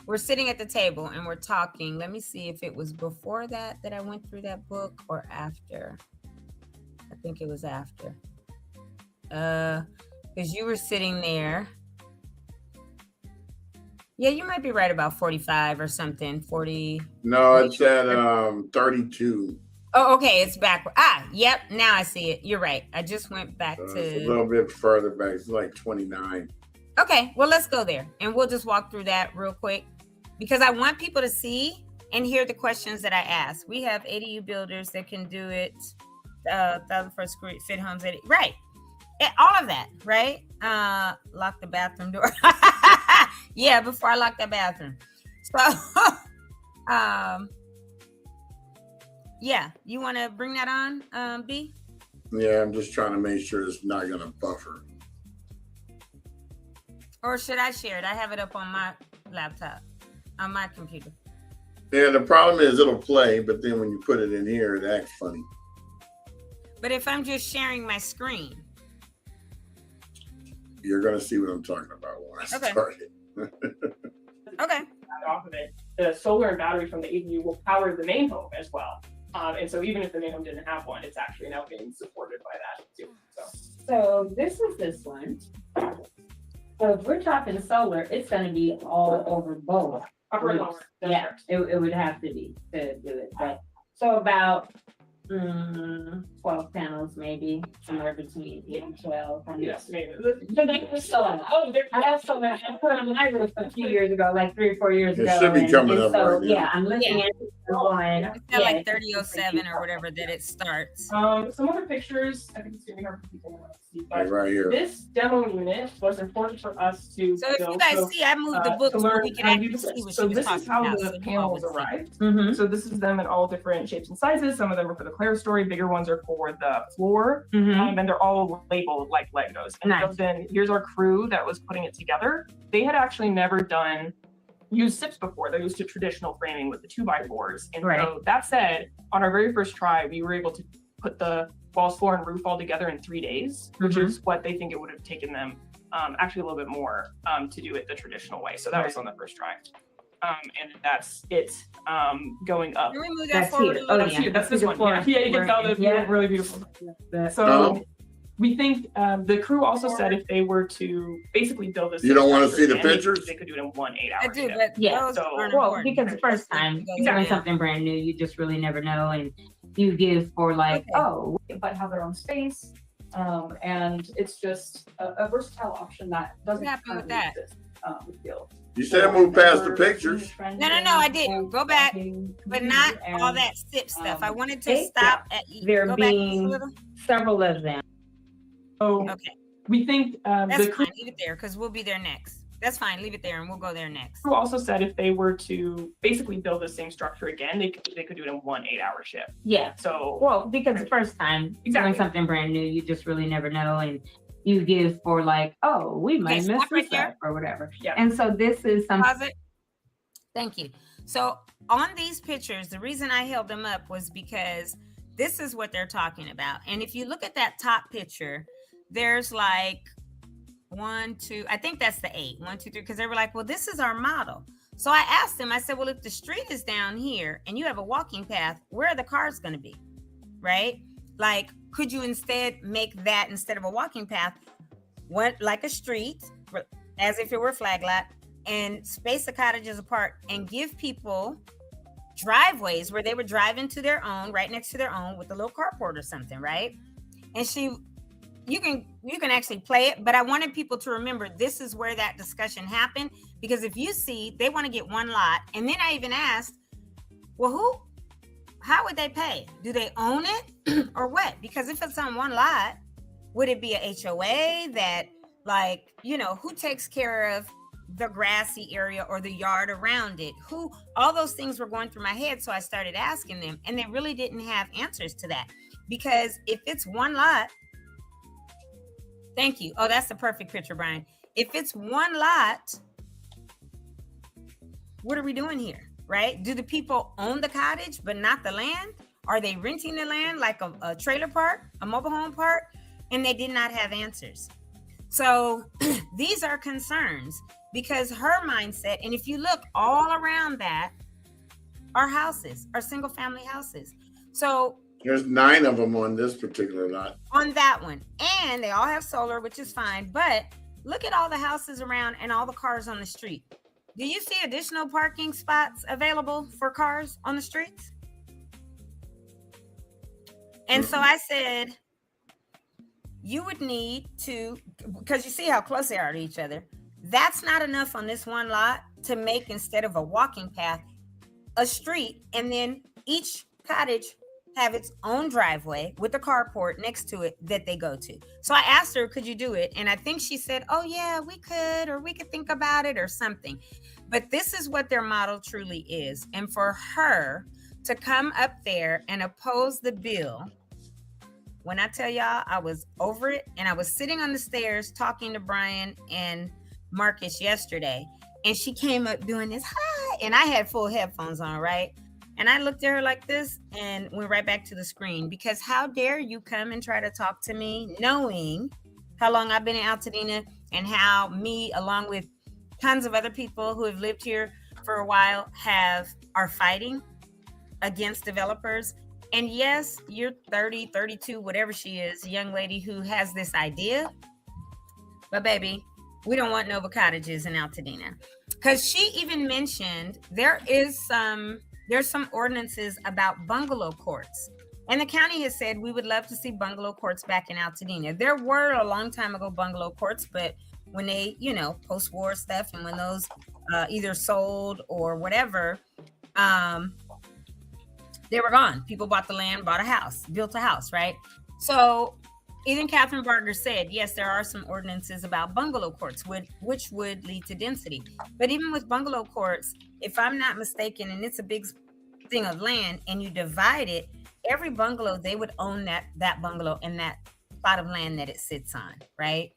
we're sitting at the table and we're talking. Let me see if it was before that I went through that book, or after. I think it was after. Because you were sitting there. Yeah, you might be right about 45 or something, 40. No, it's at 32. Oh, okay, it's backward. Yep, now I see it. You're right. I just went back to. It's a little bit further back. It's like 29. Okay, well, let's go there and we'll just walk through that real quick, because I want people to see and hear the questions that I ask. We have ADU builders that can do it, 1,000 square fit homes, right? All of that, right? Lock the bathroom door. Yeah, before I lock that bathroom. So, yeah, you want to bring that on, B? Yeah, I'm just trying to make sure it's not going to buffer. Or should I share it? I have it up on my laptop, on my computer. Yeah, the problem is it'll play, but then when you put it in here, it acts funny. But if I'm just sharing my screen. You're going to see what I'm talking about when I start it. Okay. Off of it, the solar and battery from the ADU will power the main home as well. And so even if the main home didn't have one, it's actually now being supported by that too. So this is this one. So if we're talking solar, it's going to be all over both. Upper and lower. Yeah, it would have to be to do it. But so about 12 panels, maybe somewhere between 8 and 12. Yes, maybe. So they were solar. Oh, I have solar. I put on my roof a few years ago, like 3 or 4 years It ago. should be coming and up so, right now. yeah, I'm looking at it going. It's at like 30:07 or whatever that it starts. Some other pictures, I think it's gonna be hard for people to see, but Right here. this demo unit was important for us to So if you build. guys see, I moved the book to so learn we can how to actually use see this. what So she was this is talking how about. the So you all panels would see. arrived. Mhm. So this is them in all different shapes and sizes. Some of them are for the Claire story. Bigger ones are for the floor. And they're all labeled like Legos. And Nice. so then here's our crew that was putting it together. They had actually never used SIPs before. They used traditional framing with the 2x4s. And Right. so that said, on our very first try, we were able to put the walls, floor, and roof all together in 3 days, which is what they think it would have taken them actually a little bit more to do it the traditional way. So that was on the first try. And that's it going up. Can we move that That's forward here. a little That's bit? here. That's this The one. floor. Yeah, you can tell Yeah. really beautiful. So No. we think the crew also said if they were to basically build this, You don't wanna see the again, pictures? They could do it in 1 8 I hour. do, but Yeah. those So- aren't Well, important. because the first time Go doing down. something brand new, you just really never know, and you give for like, Okay. oh, but have their own space. And it's just a versatile option that doesn't What happened with currently that? exist, we feel. You said move past the pictures. No, I didn't. Go back, but not all that SIP stuff. I wanted to stop at There go back just a being- little. several of them. So Okay, we think that's the crew fine. Leave it there because we'll be there next. That's fine. Leave it there and we'll go there next. also said if they were to basically build the same structure again, they could do it in 1 8 hour shift. Yeah. So Well, because the first time Exactly. doing something brand new, you just really never know, and you give for like, oh, we might stop mess right this there. up or whatever. Yeah. And so this is something. Pause it. Thank you. So on these pictures, the reason I held them up was because this is what they're talking about. And if you look at that top picture, there's like 1, 2, I think that's the 8, 1, 2, 3, because they were like, well, this is our model. So I asked them, I said, well, if the street is down here and you have a walking path, where are the cars going to be? Right? Like, could you instead make that instead of a walking path, what like a street, as if it were a flag lot, and space the cottages apart and give people driveways where they would drive into their own, right next to their own with a little carport or something, right? And you can actually play it, but I wanted people to remember this is where that discussion happened, because if you see, they want to get one lot. And then I even asked, well, how would they pay? Do they own it or what? Because if it's on one lot, would it be a HOA that, like, who takes care of the grassy area or the yard around it? All those things were going through my head. So I started asking them, and they really didn't have answers to that. Because if it's one lot, thank you. Oh, that's the perfect picture, Brian. If it's one lot, what are we doing here, right? Do the people own the cottage but not the land? Are they renting the land like a trailer park, a mobile home park? And they did not have answers. So these are concerns because her mindset, and if you look all around that, are houses, are single family houses. So There's 9 of them on this particular lot. on that one, and they all have solar, which is fine, but look at all the houses around and all the cars on the street. Do you see additional parking spots available for cars on the streets? And so I said, you would need to, because you see how close they are to each other. That's not enough on this one lot to make, instead of a walking path, a street, and then each cottage have its own driveway with a carport next to it that they go to. So I asked her, could you do it? And I think she said, oh yeah, we could, or we could think about it or something. But this is what their model truly is. And for her to come up there and oppose the bill, when I tell y'all I was over it, and I was sitting on the stairs talking to Brian and Marcus yesterday, and she came up doing this, hi, and I had full headphones on, right? And I looked at her like this and went right back to the screen, because how dare you come and try to talk to me knowing how long I've been in Altadena and how me, along with tons of other people who have lived here for a while, are fighting against developers. And yes, you're 30, 32, whatever she is, a young lady who has this idea. But baby, we don't want Nova cottages in Altadena. Because she even mentioned there's some ordinances about bungalow courts. And the county has said we would love to see bungalow courts back in Altadena. There were a long time ago bungalow courts, but when they, post-war stuff, and when those either sold or whatever, they were gone. People bought the land, bought a house, built a house, right? So even Catherine Barger said, yes, there are some ordinances about bungalow courts, which would lead to density. But even with bungalow courts, if I'm not mistaken, and it's a big thing of land, and you divide it, every bungalow, they would own that bungalow and that plot of land that it sits on, right?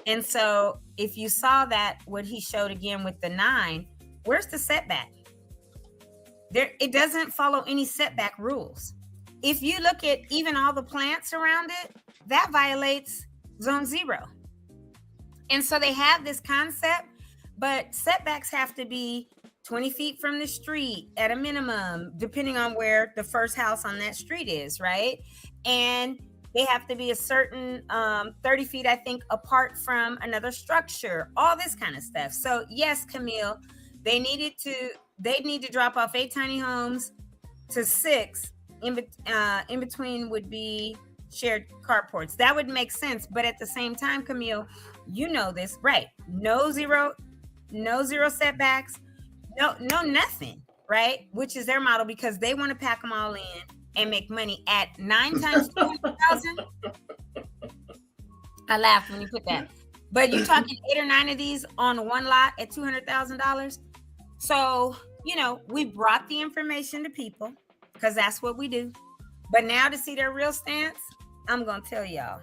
And so if you saw that, what he showed again with the 9, where's the setback? There, it doesn't follow any setback rules. If you look at even all the plants around it, that violates zone 0. And so they have this concept, but setbacks have to be 20 feet from the street at a minimum, depending on where the first house on that street is, right? And they have to be a certain 30 feet, I think, apart from another structure, all this kind of stuff. So yes, Camille, they need to drop off 8 tiny homes to 6. In between would be shared carports. That would make sense. But at the same time, Camille, you know this, right? No zero setbacks, no nothing, right? Which is their model, because they want to pack them all in and make money at 9 times 200,000. I laughed when you put that. But you're talking 8 or 9 of these on one lot at $200,000. So, we brought the information to people because that's what we do. But now to see their real stance, I'm going to tell y'all,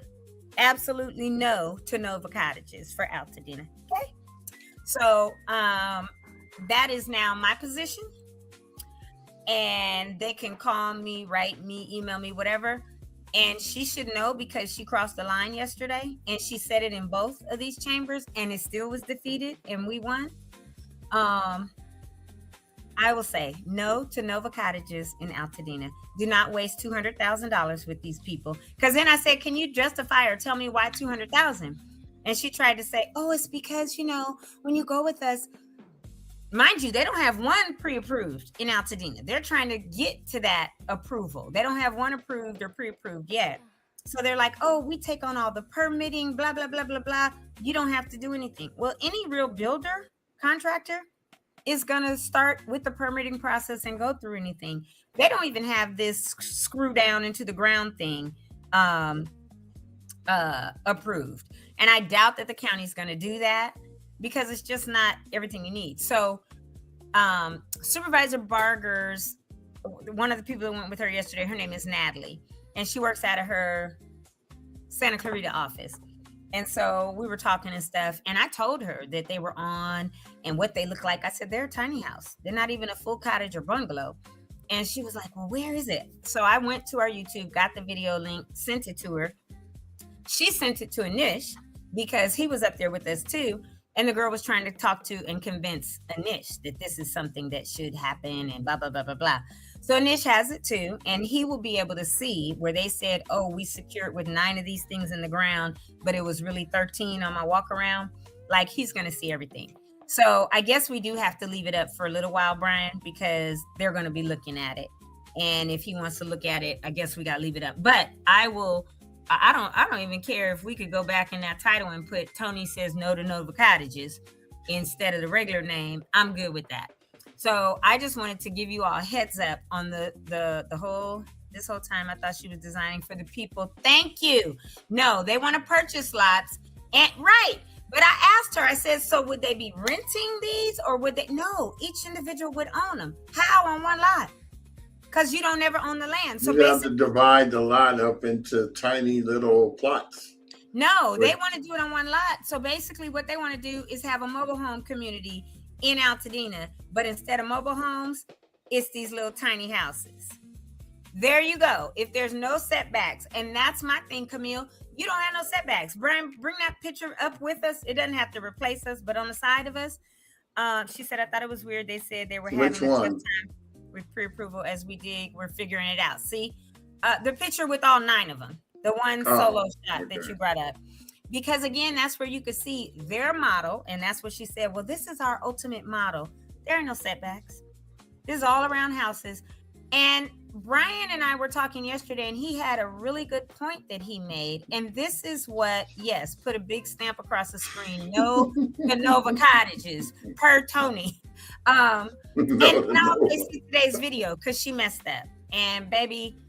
absolutely no to Nova cottages for Altadena. Okay. So that is now my position. And they can call me, write me, email me, whatever. And she should know, because she crossed the line yesterday and she said it in both of these chambers and it still was defeated and we won. I will say no to Nova cottages in Altadena. Do not waste $200,000 with these people. Because then I said, can you justify or tell me why $200,000? And she tried to say, oh, it's because, when you go with us, mind you, they don't have one pre-approved in Altadena. They're trying to get to that approval. They don't have one approved or pre-approved yet. So they're like, oh, we take on all the permitting, blah, blah, blah, blah, blah. You don't have to do anything. Well, any real builder, contractor, is going to start with the permitting process and go through anything. They don't even have this screw down into the ground thing approved. And I doubt that the county's going to do that, because it's just not everything you need. So Supervisor Barger's, one of the people that went with her yesterday, her name is Natalie, and she works out of her Santa Clarita office. And so we were talking and stuff, and I told her that they were on and what they look like. I said, they're a tiny house. They're not even a full cottage or bungalow. And she was like, well, where is it? So I went to our YouTube, got the video link, sent it to her. She sent it to Anish because he was up there with us too. And the girl was trying to talk to and convince Anish that this is something that should happen and blah, blah, blah, blah, blah. So Anish has it too. And he will be able to see where they said, oh, we secured with 9 of these things in the ground, but it was really 13 on my walk around. Like, he's going to see everything. So I guess we do have to leave it up for a little while, Brian, because they're going to be looking at it. And if he wants to look at it, I guess we got to leave it up. But I don't even care if we could go back in that title and put Toni says no to Nova cottages instead of the regular name. I'm good with that. So I just wanted to give you all a heads up on this whole time. I thought she was designing for the people. Thank you. No, they want to purchase lots. And right. But I asked her, I said, so would they be renting these or would they? No, each individual would own them. How on one lot? Because you don't ever own the land. So you have to divide the lot up into tiny little plots. No, they want to do it on one lot. So basically what they want to do is have a mobile home community in Altadena, but instead of mobile homes, it's these little tiny houses. There you go. If there's no setbacks, and that's my thing, Camille, you don't have no setbacks. Brian, bring that picture up with us. It doesn't have to replace us, but on the side of us, she said, I thought it was weird. They said they were having a tough time with pre-approval as we did. We're figuring it out. See, the picture with all 9 of them, the one solo shot that you brought up. Because again, that's where you could see their model. And that's what she said. Well, this is our ultimate model. There are no setbacks. This is all around houses. And Brian and I were talking yesterday, and he had a really good point that he made. And this is what, yes, put a big stamp across the screen. No Nova cottages per Toni. And now they see today's video because she messed up. And baby,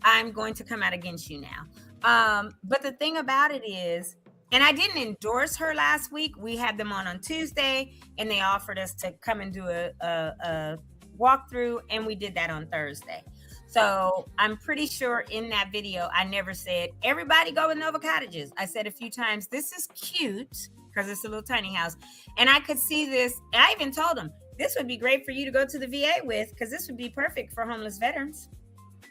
I'm going to come out against you now. But the thing about it is, and I didn't endorse her last week. We had them on Tuesday, and they offered us to come and do a walkthrough, and we did that on Thursday. So I'm pretty sure in that video, I never said, everybody go with Nova Cottages. I said a few times, this is cute because it's a little tiny house. And I could see this. And I even told them, this would be great for you to go to the VA with, because this would be perfect for homeless veterans,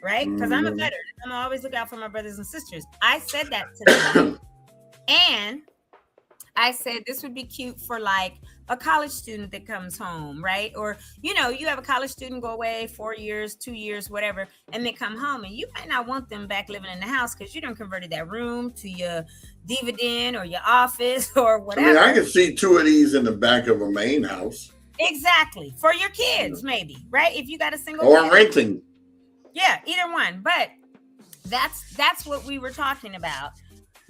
right? Because I'm a veteran. I'm always look out for my brothers and sisters. I said that to them. And I said, this would be cute for like a college student that comes home, right? Or, you know, you have a college student go away 4 years, 2 years, whatever, and they come home, and you might not want them back living in the house because you done converted that room to your dividend or your office or whatever. I mean, I can see 2 of these in the back of a main house. Exactly. For your kids, maybe, right? If you got a single or kid. renting. Yeah, either one. But that's what we were talking about.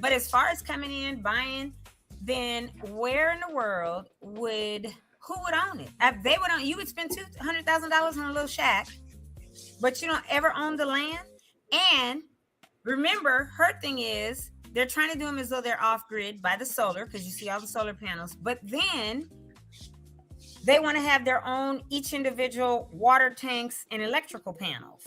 But as far as coming in, buying, then where in the world who would own it? They would own. You would spend $200,000 on a little shack, but you don't ever own the land. And remember, her thing is they're trying to do them as though they're off grid by the solar, because you see all the solar panels. But then they want to have their own each individual water tanks and electrical panels.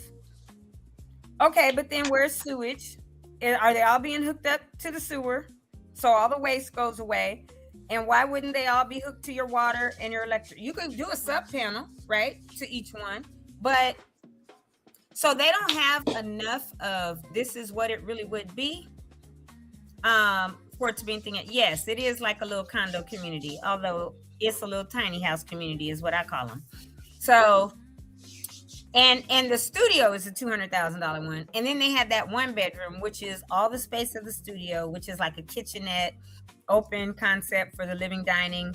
Okay, but then where's sewage? Are they all being hooked up to the sewer? So all the waste goes away. And why wouldn't they all be hooked to your water and your electric? You could do a sub panel, right, to each one. But so they don't have enough of this is what it really would be for it to be anything. Yes, it is like a little condo community, although it's a little tiny house community is what I call them. So and the studio is a $200,000 one. And then they have that 1 bedroom, which is all the space of the studio, which is like a kitchenette, open concept for the living dining.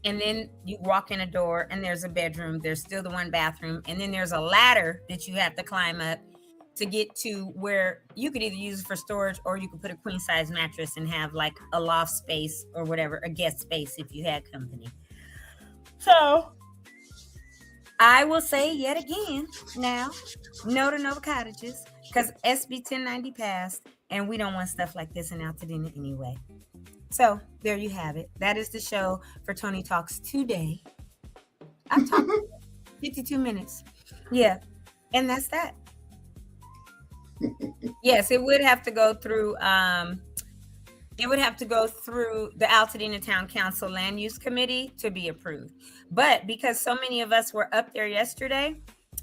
And then you walk in a door and there's a bedroom. There's still the 1 bathroom. And then there's a ladder that you have to climb up to get to where you could either use it for storage, or you could put a queen size mattress and have like a loft space or whatever, a guest space if you had company. So I will say yet again now, no to Nova Cottages, because SB 1090 passed, and we don't want stuff like this in Altadena anyway. So there you have it. That is the show for Toni Talks today. I've talked 52 minutes. Yeah, and that's that. Yes, it would have to go through. It would have to go through the Altadena Town Council Land Use Committee to be approved. But because so many of us were up there yesterday,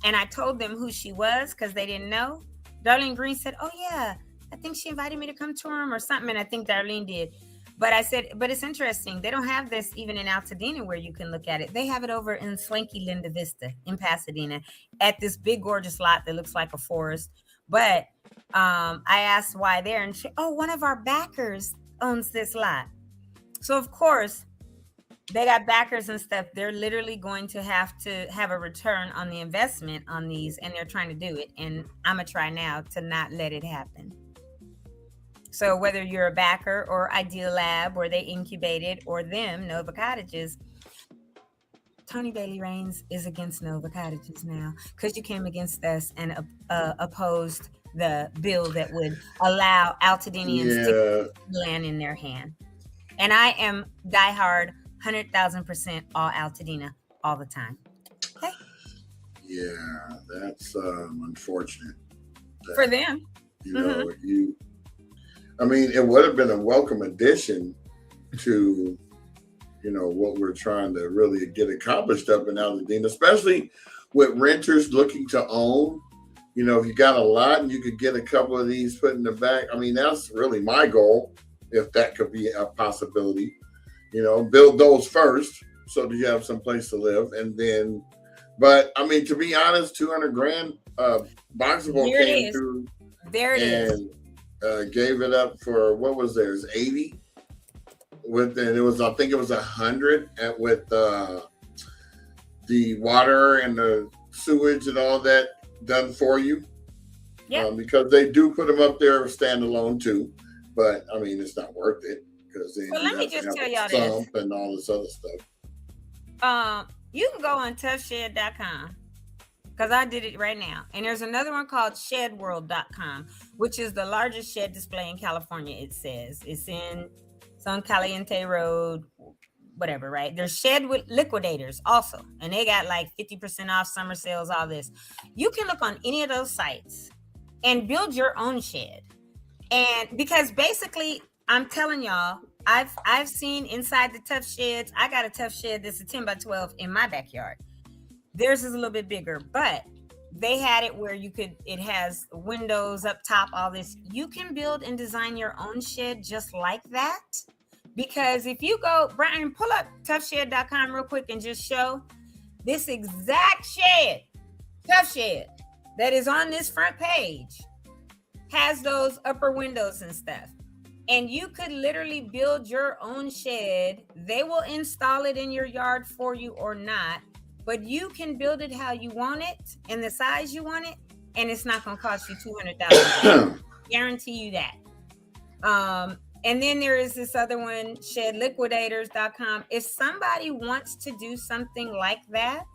and I told them who she was because they didn't know, Darlene Green said, oh yeah, I think she invited me to come to them or something. And I think Darlene did. But I said, but it's interesting. They don't have this even in Altadena where you can look at it. They have it over in swanky Linda Vista in Pasadena at this big, gorgeous lot that looks like a forest. But I asked why there, and she, one of our backers owns this lot. So of course they got backers and stuff. They're literally going to have a return on the investment on these, and they're trying to do it. And I'm gonna try now to not let it happen. So whether you're a backer or Ideal Lab, or they incubated, or them, Nova Cottages, Toni Bailey Rains is against Nova Cottages now because you came against us and opposed the bill that would allow Altadenians to put land in their hand. And I am diehard 100,000% all Altadena all the time. Okay. Yeah, that's unfortunate. For them. You know, it would have been a welcome addition to, what we're trying to really get accomplished up in Altadena, especially with renters looking to own. If you got a lot and you could get a couple of these put in the back, that's really my goal, if that could be a possibility. Build those first so that you have some place to live. And then, but to be honest, $200,000, Boxable came through. There it is. And gave it up for, what was theirs, 80? And it was, I think it was 100 with the water and the sewage and all that done for you. Yeah. Because they do put them up there standalone too, but I mean it's not worth it because then Well, you let me have to just have tell a y'all this. sump and all this other stuff. You can go on toughshed.com because I did it right now. And there's another one called shedworld.com, which is the largest shed display in California, it says. It's on Caliente Road, whatever, right? There's shed with liquidators also. And they got like 50% off summer sales, all this. You can look on any of those sites and build your own shed. And because basically, I'm telling y'all, I've seen inside the Tough Sheds. I got a Tough Shed that's a 10 by 12 in my backyard. Theirs is a little bit bigger, but they had it where it has windows up top, all this. You can build and design your own shed just like that. Because if you go, Brian, pull up toughshed.com real quick and just show this exact shed, Tough Shed, that is on this front page, has those upper windows and stuff. And you could literally build your own shed. They will install it in your yard for you or not, but you can build it how you want it and the size you want it, and it's not going to cost you $200,000. Guarantee you that. And then there is this other one, shedliquidators.com. If somebody wants to do something like that,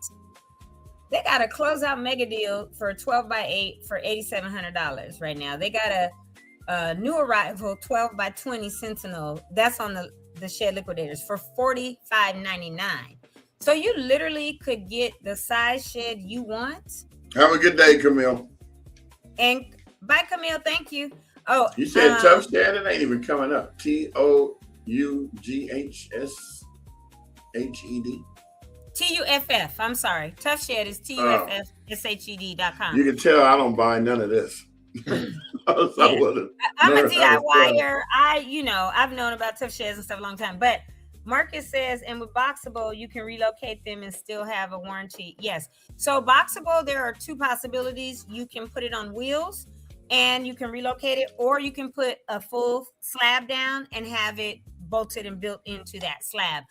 they got a closeout mega deal for a 12 by 8 for $8,700 right now. They got a new arrival 12 by 20 Sentinel. That's on the Shed Liquidators for $45.99. So you literally could get the size shed you want. Have a good day, Camille. And bye, Camille. Thank you. Oh, you said Tough Shed. It ain't even coming up. TOUGHSHED. TUFF. I'm sorry. Tough Shed is TUFFSHED.com. You can tell I don't buy none of this. I'm a DIYer. I've known about Tough Sheds and stuff a long time. But Marcus says, and with Boxable, you can relocate them and still have a warranty. Yes. So Boxable, there are two possibilities. You can put it on wheels and you can relocate it, or you can put a full slab down and have it bolted and built into that slab.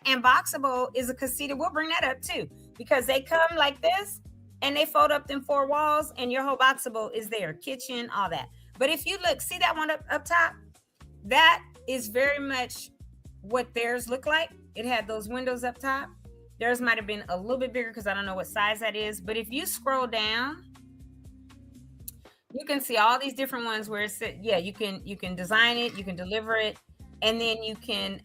And Boxable is a casita. We'll bring that up too, because they come like this and they fold up them four walls and your whole Boxable is there, kitchen, all that. But if you look, see that one up top? That is very much what theirs look like. It had those windows up top. Theirs might have been a little bit bigger because I don't know what size that is. But if you scroll down, you can see all these different ones where it's, you can design it, you can deliver it, and then you can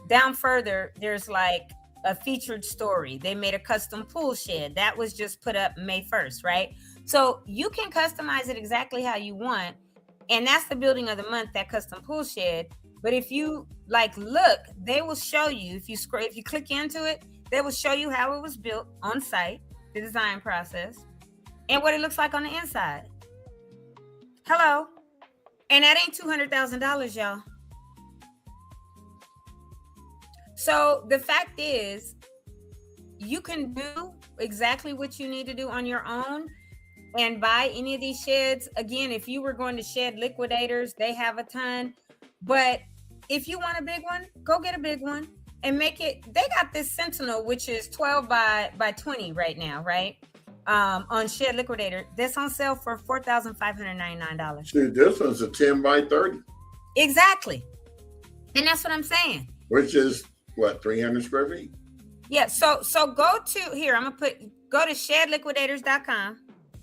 down further, there's like a featured story. They made a custom pool shed that was just put up May 1st, right? So you can customize it exactly how you want, and that's the building of the month, that custom pool shed. But if you look, they will show you, if you click into it, they will show you how it was built on site, the design process, and what it looks like on the inside. Hello. And that ain't $200,000, y'all. So the fact is, you can do exactly what you need to do on your own and buy any of these sheds. Again, if you were going to Shed Liquidators, they have a ton. But if you want a big one, go get a big one and make it. They got this Sentinel, which is 12 by 20 right now, right? On Shed Liquidator. That's on sale for $4,599. Dude, this one's a 10 by 30. Exactly. And that's what I'm saying. Which is what, 300 square feet? Yeah. So go to here. Go to shedliquidators.com.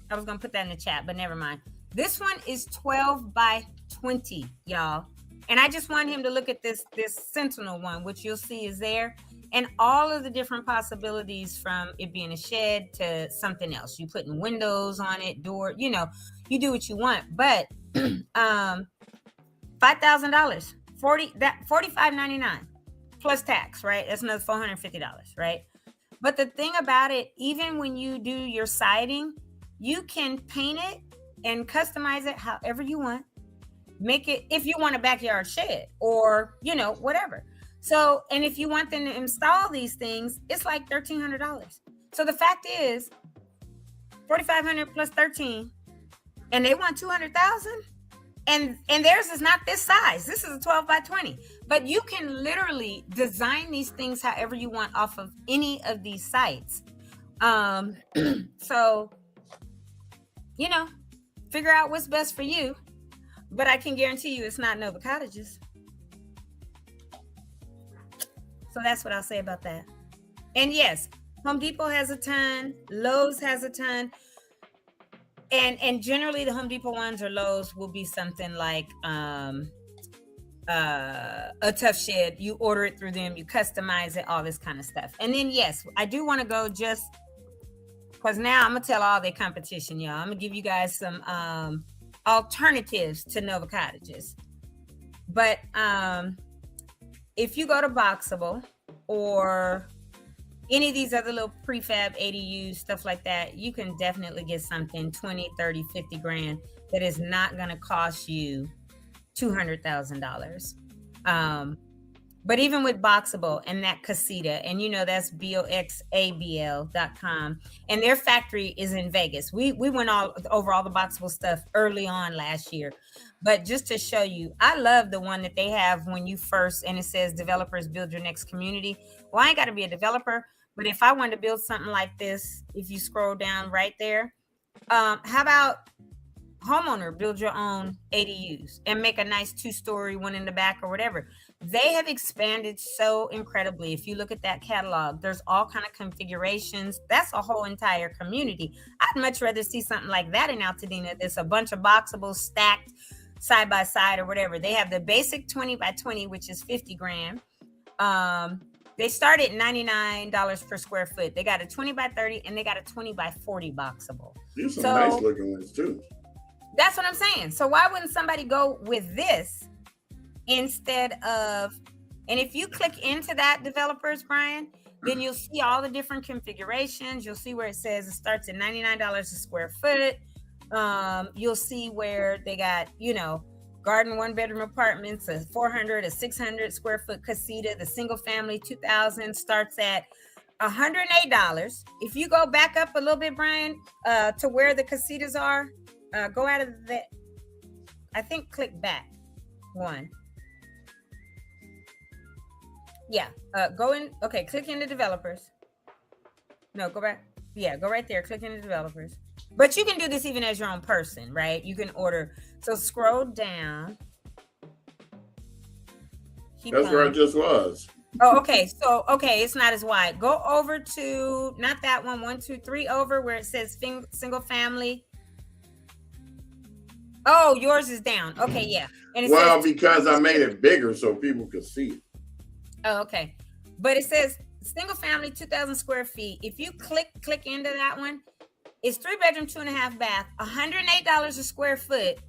I was gonna put that in the chat, but never mind. This one is 12 by 20, y'all. And I just want him to look at this Sentinel one, which you'll see is there, and all of the different possibilities from it being a shed to something else. You putting windows on it, door, you do what you want. But $5,000, $45.99 plus tax, right? That's another $450, right? But the thing about it, even when you do your siding, you can paint it and customize it however you want. Make it, if you want a backyard shed or, whatever. So, and if you want them to install these things, it's like $1,300. So the fact is, $4,500 plus 13, and they want $200,000. And theirs is not this size. This is a 12 by 20. But you can literally design these things however you want off of any of these sites. So figure out what's best for you. But I can guarantee you it's not Nova Cottages. So that's what I'll say about that. And yes, Home Depot has a ton, Lowe's has a ton. And generally the Home Depot ones or Lowe's will be something like a tough shed. You order it through them, you customize it, all this kind of stuff. And then yes, I do want to go just because now I'm gonna tell all their competition, y'all. I'm gonna give you guys some alternatives to Nova Cottages. But if you go to Boxable or any of these other little prefab ADUs, stuff like that, you can definitely get something 20, 30, 50 grand that is not going to cost you $200,000. But even with Boxable and that Casita, and that's boxabl.com, and their factory is in Vegas. We went over all the Boxable stuff early on last year. But just to show you, I love the one that they have when you first, and it says developers build your next community. Well, I ain't got to be a developer, but if I wanted to build something like this, if you scroll down right there, how about homeowner build your own ADUs and make a nice 2-story one in the back or whatever. They have expanded so incredibly. If you look at that catalog, there's all kind of configurations. That's a whole entire community. I'd much rather see something like that in Altadena. There's a bunch of Boxables stacked side by side or whatever. They have the basic 20 by 20, which is 50 grand. They start at $99 per square foot. They got a 20 by 30 and they got a 20 by 40 Boxable. There's some nice looking ones too. That's what I'm saying. So why wouldn't somebody go with this instead of, and if you click into that, developers, Brian, then you'll see all the different configurations. You'll see where it says it starts at $99 a square foot. You'll see where they got, garden 1-bedroom apartments, a 400, a 600 square foot casita. The single family 2000 starts at $108. If you go back up a little bit, Brian, to where the casitas are, go out of the, I think click back one. Yeah, go in. Okay, click into developers. No, go back. Yeah, go right there. Click into developers. But you can do this even as your own person, right? You can order. So scroll down. That's where I just was. Oh, okay. So, okay, it's not as wide. Go over to, not that one, 1, 2, 3 over where it says single family. Oh, yours is down. Okay, yeah. And it says, because I made it bigger so people could see it. Oh, okay. But it says single family, 2,000 square feet. If you click into that one, it's 3-bedroom, 2.5 bath, $108 a square foot,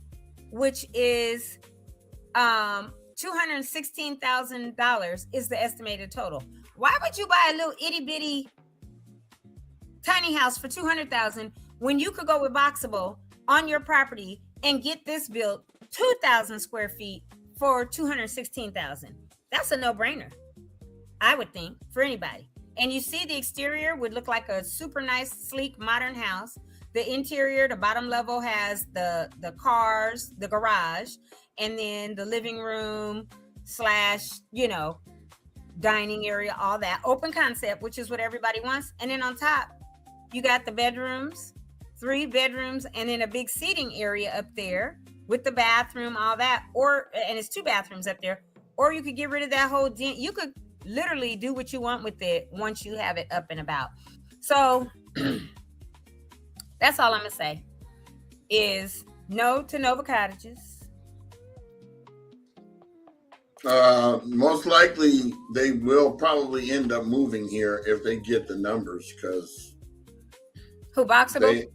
which is $216,000 is the estimated total. Why would you buy a little itty bitty tiny house for $200,000 when you could go with Boxable on your property and get this built 2,000 square feet for $216,000? That's a no-brainer, I would think, for anybody. And you see the exterior would look like a super nice, sleek, modern house. The interior, the bottom level has the cars, the garage, and then the living room / dining area, all that. Open concept, which is what everybody wants. And then on top, you got the bedrooms, 3 bedrooms, and then a big seating area up there with the bathroom, all that. And it's 2 bathrooms up there. Or you could get rid of that whole den. You could literally do what you want with it once you have it up and about. So that's all I'm gonna say is no to Nova Cottages. Most likely they will probably end up moving here if they get the numbers, because who, Boxable?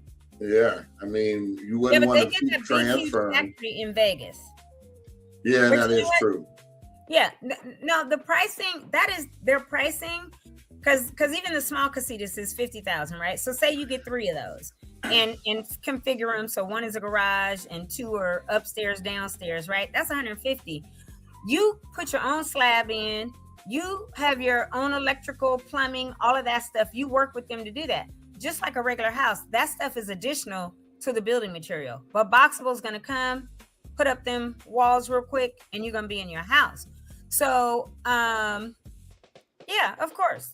Yeah, I mean, you wouldn't want to keep transferring. Factory in Vegas. Yeah, that is true. Yeah, no, the pricing, that is their pricing, because even the small casitas is $50,000, right? So say you get 3 of those and configure them. So 1 is a garage and 2 are upstairs, downstairs, right? That's $150. You put your own slab in, you have your own electrical, plumbing, all of that stuff. You work with them to do that. Just like a regular house, that stuff is additional to the building material. But Boxable is going to come, put up them walls real quick, and you're going to be in your house. So, yeah, of course,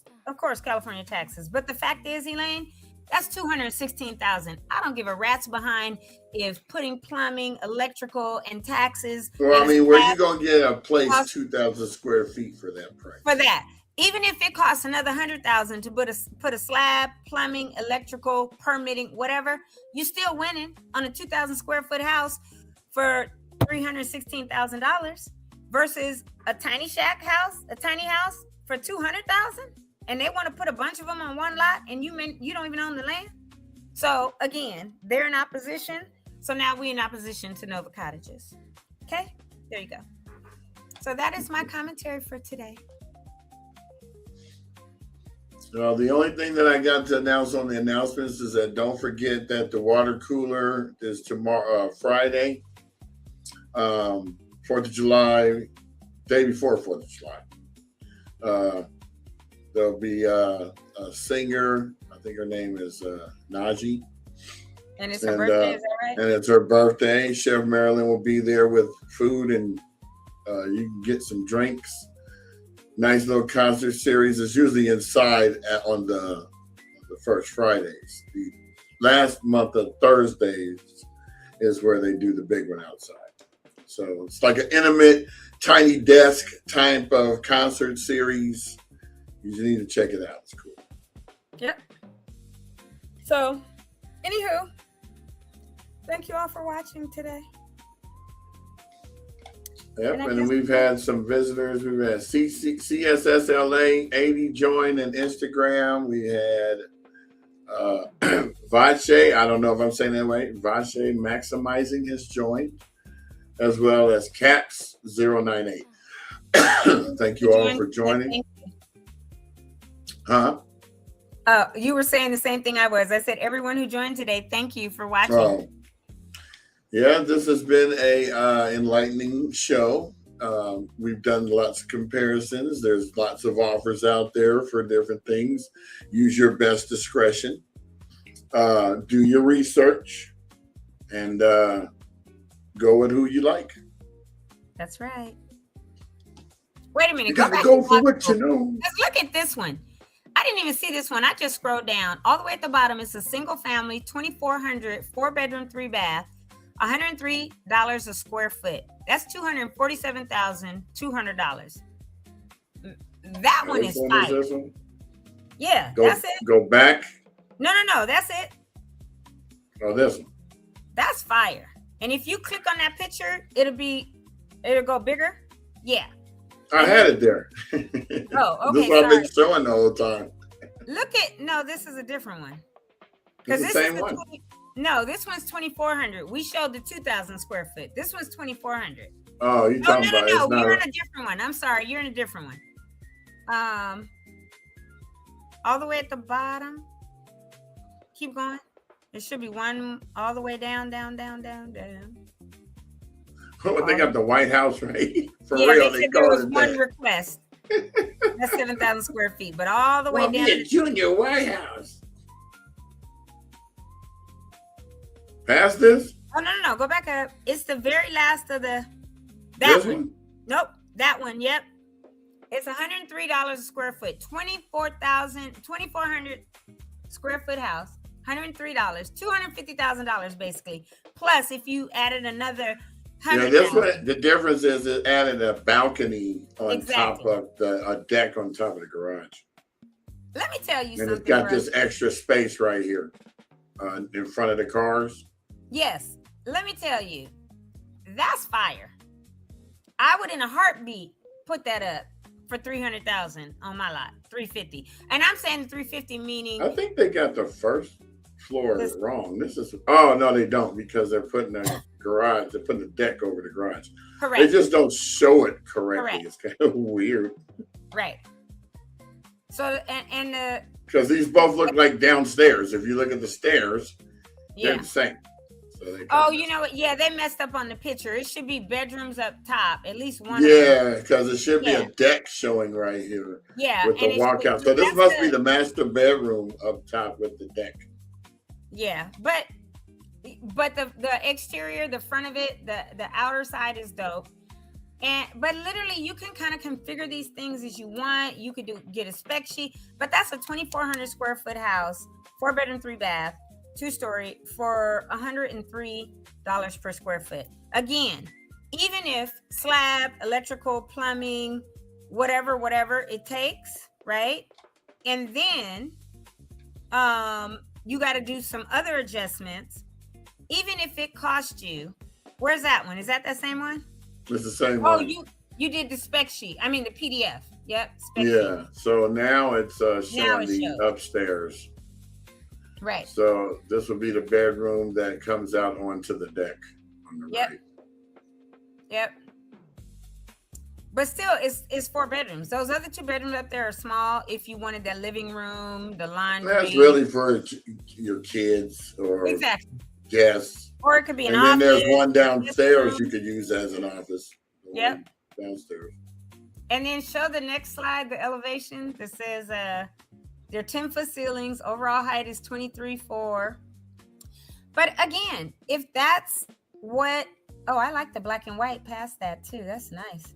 California taxes. But the fact is, Elaine, That's $216,000. I don't give a rat's behind if putting plumbing, electrical, and taxes. Well, I mean, where you gonna get a place cost 2,000 square feet for that price? for that? Even if it costs another $100,000 to put a slab, plumbing, electrical, permitting, whatever, you still winning on a 2,000 square foot house for $316,000 versus a tiny shack house, a tiny house for $200,000, and they want to put a bunch of them on one lot, and you don't even own the land. So again, they're in opposition. So now we're in opposition to Nova Cottages. Okay, there you go. So that is my commentary for today. Well, the only thing that I got to announce on the announcements is that don't forget that the water cooler is tomorrow, Friday, 4th of July, day before 4th of July. There'll be a singer. I think her name is Najee. And it's her birthday, is that right? And it's her birthday. Chef Marilyn will be there with food, and you can get some drinks. Nice little concert series. It's usually inside on the first Fridays. The last month of Thursdays is where they do the big one outside. So it's like an intimate, tiny desk type of concert series. You just need to check it out. It's cool. Yep. So, anywho, thank you all for watching today. Yep, and we've had some visitors. We've had CSSLA 80 join in Instagram. We had Vache, I don't know if I'm saying that right. Vache Maximizing has joined, as well as Caps 098. Thank you all for joining. Huh? You were saying the same thing I was. I said, everyone who joined today, thank you for watching. Oh. Yeah, this has been a enlightening show. We've done lots of comparisons. There's lots of offers out there for different things. Use your best discretion. Do your research and go with who you like. That's right. Wait a minute. You gotta go for what you know. Let's look at this one. I didn't even see this one. I just scrolled down. All the way at the bottom, it's a single family, 2,400, 4-bedroom, 3-bath. $103 a square foot. That's $247,200. That one is fire. Yeah, that's it. Go back. No, that's it. Oh, this one. That's fire. And if you click on that picture, it'll go bigger. Yeah. I had it there. Oh, okay. This is what I've been showing the whole time. This is a different one. It's the same one. No, this one's 2,400. We showed the 2,000 square foot. This one's 2,400. Oh, you're talking about No. You're in a different one. I'm sorry. You're in a different one. All the way at the bottom. Keep going. It should be one all the way down. Oh, they got the White House, right? For yeah, real, they said there was one request. That's 7,000 square feet, but all the way down. Be a junior White House. Past this? Oh, no. Go back up. It's the very last of that one. Nope. That one. Yep. It's $103 a square foot. 2,400 square foot house. $103. $250,000 basically. Plus, if you added another $100. That's what the difference is. It added a balcony on top of a deck on top of the garage. Let me tell you something. And it's got this extra space right here in front of the cars. Yes, let me tell you, that's fire. I would, in a heartbeat, put that up for $300,000 on my lot, $350,000, and I'm saying $350,000 meaning. I think they got the first floor wrong. No, they don't, because they're putting a garage. They're putting a deck over the garage. Correct. They just don't show it correctly. Correct. It's kind of weird. Right. So and because these both look like downstairs. If you look at the stairs, they're the same. So you know what? Yeah, they messed up on the picture. It should be bedrooms up top, at least one. Yeah, because it should be a deck showing right here. Yeah, with the walkout. So this must be the master bedroom up top with the deck. Yeah, but the exterior, the front of it, the outer side is dope. But literally, you can kind of configure these things as you want. You could get a spec sheet, but that's a 2,400 square foot house 4-bedroom, 3-bath, 2-story for $103 per square foot. Again, even if slab, electrical, plumbing, whatever it takes, right? And then you got to do some other adjustments. Even if it cost you, where's that one? Is that same one? It's the same Oh, one. you did the spec sheet. I mean the PDF. Yep. Spec Yeah. sheet. So now it's showing Now it the shows. upstairs. Right. So this will be the bedroom that comes out onto the deck on the Yep. right. Yep. But still, it's 4 bedrooms. Those other 2 bedrooms up there are small. If you wanted that living room, the laundry. That's really for your kids or exactly. guests. Or it could be an And office. then there's one downstairs room. you could use as an office. The Yep. one downstairs. And then show the next slide, the elevation that says they're 10-foot ceilings. Overall height is 23.4. But again, if that's what, I like the black and white past that too. That's nice.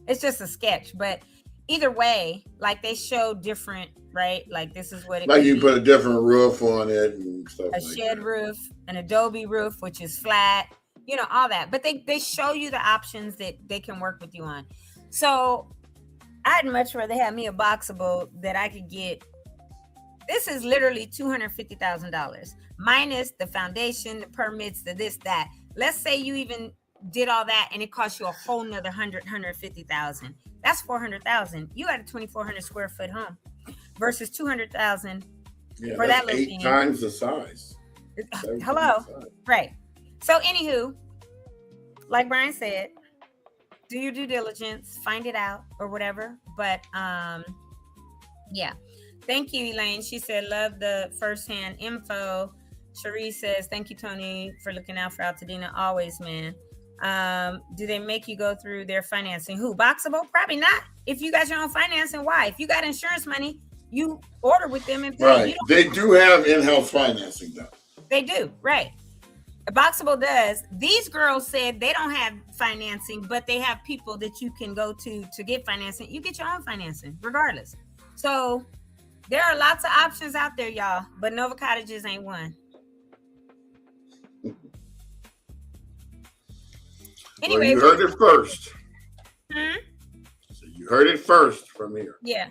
It's just a sketch, but either way, like they show different, right? Like this is what it Like could you be. put a different roof on it and stuff A like shed that. roof, an adobe roof, which is flat, all that. But they show you the options that they can work with you on. So I'd much rather have me a boxable that I could get. This is literally $250,000 minus the foundation, the permits, the this, that. Let's say you even did all that and it cost you a whole nother 150,000. That's 400,000. You got a 2,400 square foot home versus 200,000 Yeah, for that's that little 8 thing. times the size. 7 Hello. times the size. Right. So anywho, like Brian said, do your due diligence, find it out or whatever. But yeah. Thank you, Elaine. She said, love the firsthand info. Cherie says, thank you, Tony, for looking out for Altadena. Always, man. Do they make you go through their financing? Who? Boxable? Probably not. If you got your own financing, why? If you got insurance money, you order with them and pay. Right. They do have in-house financing though. They do, right. Boxable does. These girls said they don't have financing, but they have people that you can go to get financing. You get your own financing, regardless. So there are lots of options out there, y'all, but Nova Cottages ain't one. Anyway, well, you heard it first. So you heard it first from here. Yeah.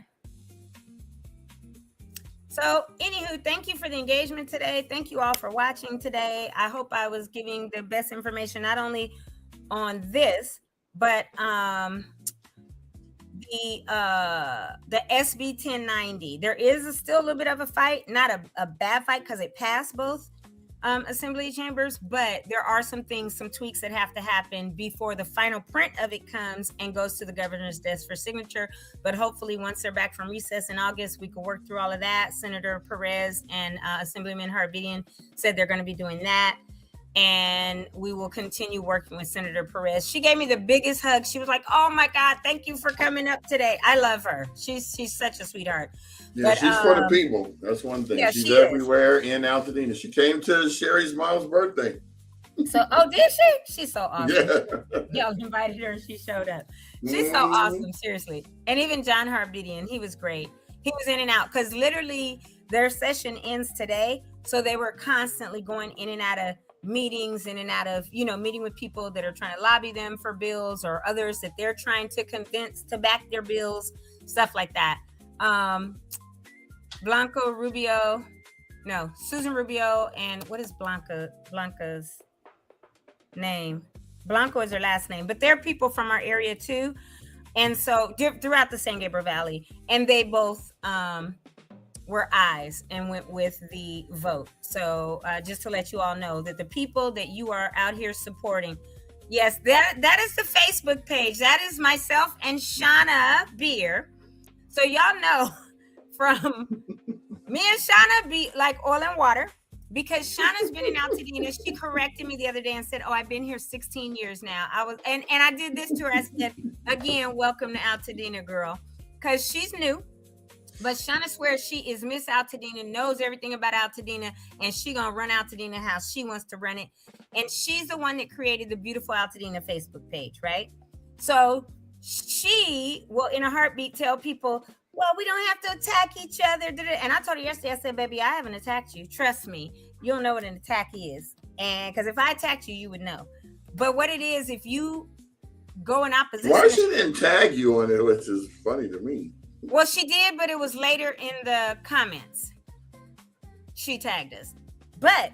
So, anywho, thank you for the engagement today. Thank you all for watching today. I hope I was giving the best information, not only on this, but the SB 1090. There is still a little bit of a fight, not a bad fight because it passed both assembly chambers, but there are some tweaks that have to happen before the final print of it comes and goes to the governor's desk for signature. But hopefully once they're back from recess in August, we can work through all of that. Senator Perez and Assemblyman Harbedian said they're going to be doing that. And we will continue working with Senator Perez. She gave me the biggest hug. She was like, oh my God, thank you for coming up today. I love her. She's such a sweetheart. Yeah, but, she's for the people. That's one thing. Yeah, she's she everywhere in Altadena. She came to Sherry's mom's birthday. So, oh, did she? She's so awesome. Yeah. Y'all invited her and she showed up. She's so awesome, seriously. And even John Harbedian, he was great. He was in and out because literally their session ends today. So they were constantly going in and out of meetings, in and out of, meeting with people that are trying to lobby them for bills or others that they're trying to convince to back their bills, stuff like that. Susan Rubio, and what is Blanca's name? Blanco is her last name, but they're people from our area too. And so throughout the San Gabriel Valley, and they both were ayes and went with the vote. So just to let you all know that the people that you are out here supporting, yes, that is the Facebook page. That is myself and Shauna Beer. So y'all know from me and Shauna be like oil and water, because Shauna's been in Altadena. She corrected me the other day and said, oh, I've been here 16 years now. And I did this to her. I said, again, welcome to Altadena, girl, because she's new. But Shauna swears she is Miss Altadena, knows everything about Altadena, and she gonna run Altadena how she wants to run it. And she's the one that created the beautiful Altadena Facebook page, right? So she will, in a heartbeat, tell people, well, we don't have to attack each other. And I told her yesterday, I said, baby, I haven't attacked you. Trust me. You don't know what an attack is. And because if I attacked you, you would know. But what it is, if you go in opposition. Why she didn't tag you on it, which is funny to me. Well, she did, but it was later in the comments. She tagged us. But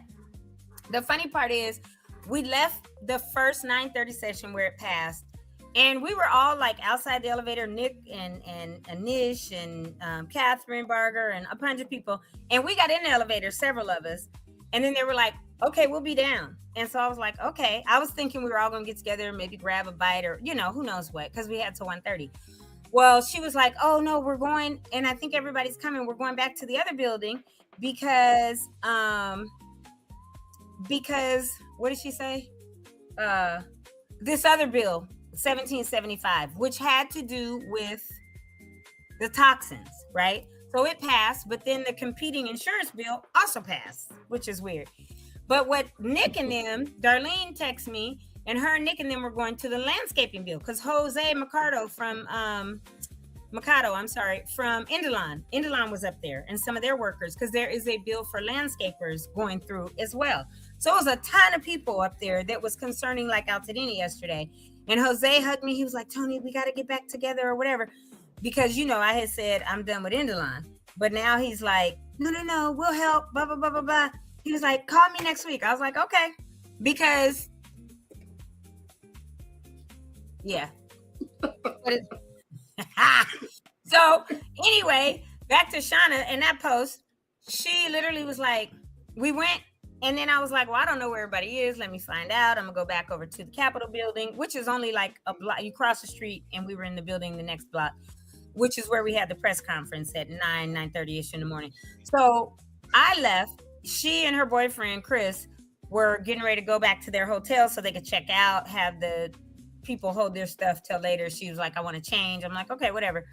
the funny part is we left the first 9:30 session where it passed. And we were all like outside the elevator, Nick and Anish and Catherine Barger and a bunch of people. And we got in the elevator, several of us. And then they were like, okay, we'll be down. And so I was like, okay. I was thinking we were all going to get together and maybe grab a bite or, who knows what, because we had till 1:30. Well, she was like, oh, no, we're going. And I think everybody's coming. We're going back to the other building because what did she say? This other bill. 1775, which had to do with the toxins, right? So it passed, but then the competing insurance bill also passed, which is weird. But what Nick and them, Darlene texted me, and her and Nick and them were going to the landscaping bill because Jose Mercado from Indolon was up there and some of their workers because there is a bill for landscapers going through as well. So it was a ton of people up there that was concerning like Altadena yesterday. And Jose hugged me. He was like, Toni, we got to get back together or whatever. Because, I had said, I'm done with Indolon. But now he's like, no, we'll help, blah, blah, blah, blah, blah. He was like, call me next week. I was like, okay. Because, yeah. So, anyway, back to Shauna and that post. She literally was like, we went. And then I was like, well, I don't know where everybody is. Let me find out. I'm going to go back over to the Capitol building, which is only like a block. You cross the street and we were in the building the next block, which is where we had the press conference at 9:30ish in the morning. So I left. She and her boyfriend, Chris, were getting ready to go back to their hotel so they could check out, have the people hold their stuff till later. She was like, I want to change. I'm like, okay, whatever.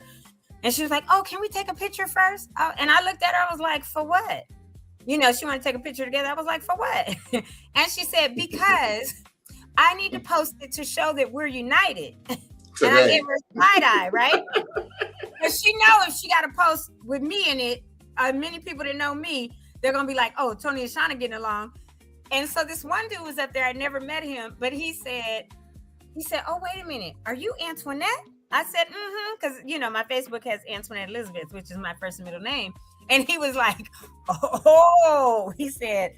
And she was like, oh, can we take a picture first? And I looked at her. I was like, for what? She wanted to take a picture together. I was like, for what? And she said, because I need to post it to show that we're united. And I gave her side eye, right? Because she know if she got a post with me in it, many people that know me, they're going to be like, oh, Toni and Shauna getting along. And so this one dude was up there. I never met him, but he said, oh, wait a minute. Are you Antoinette? I said, because, my Facebook has Antoinette Elizabeth, which is my first and middle name. And he was like, oh, he said,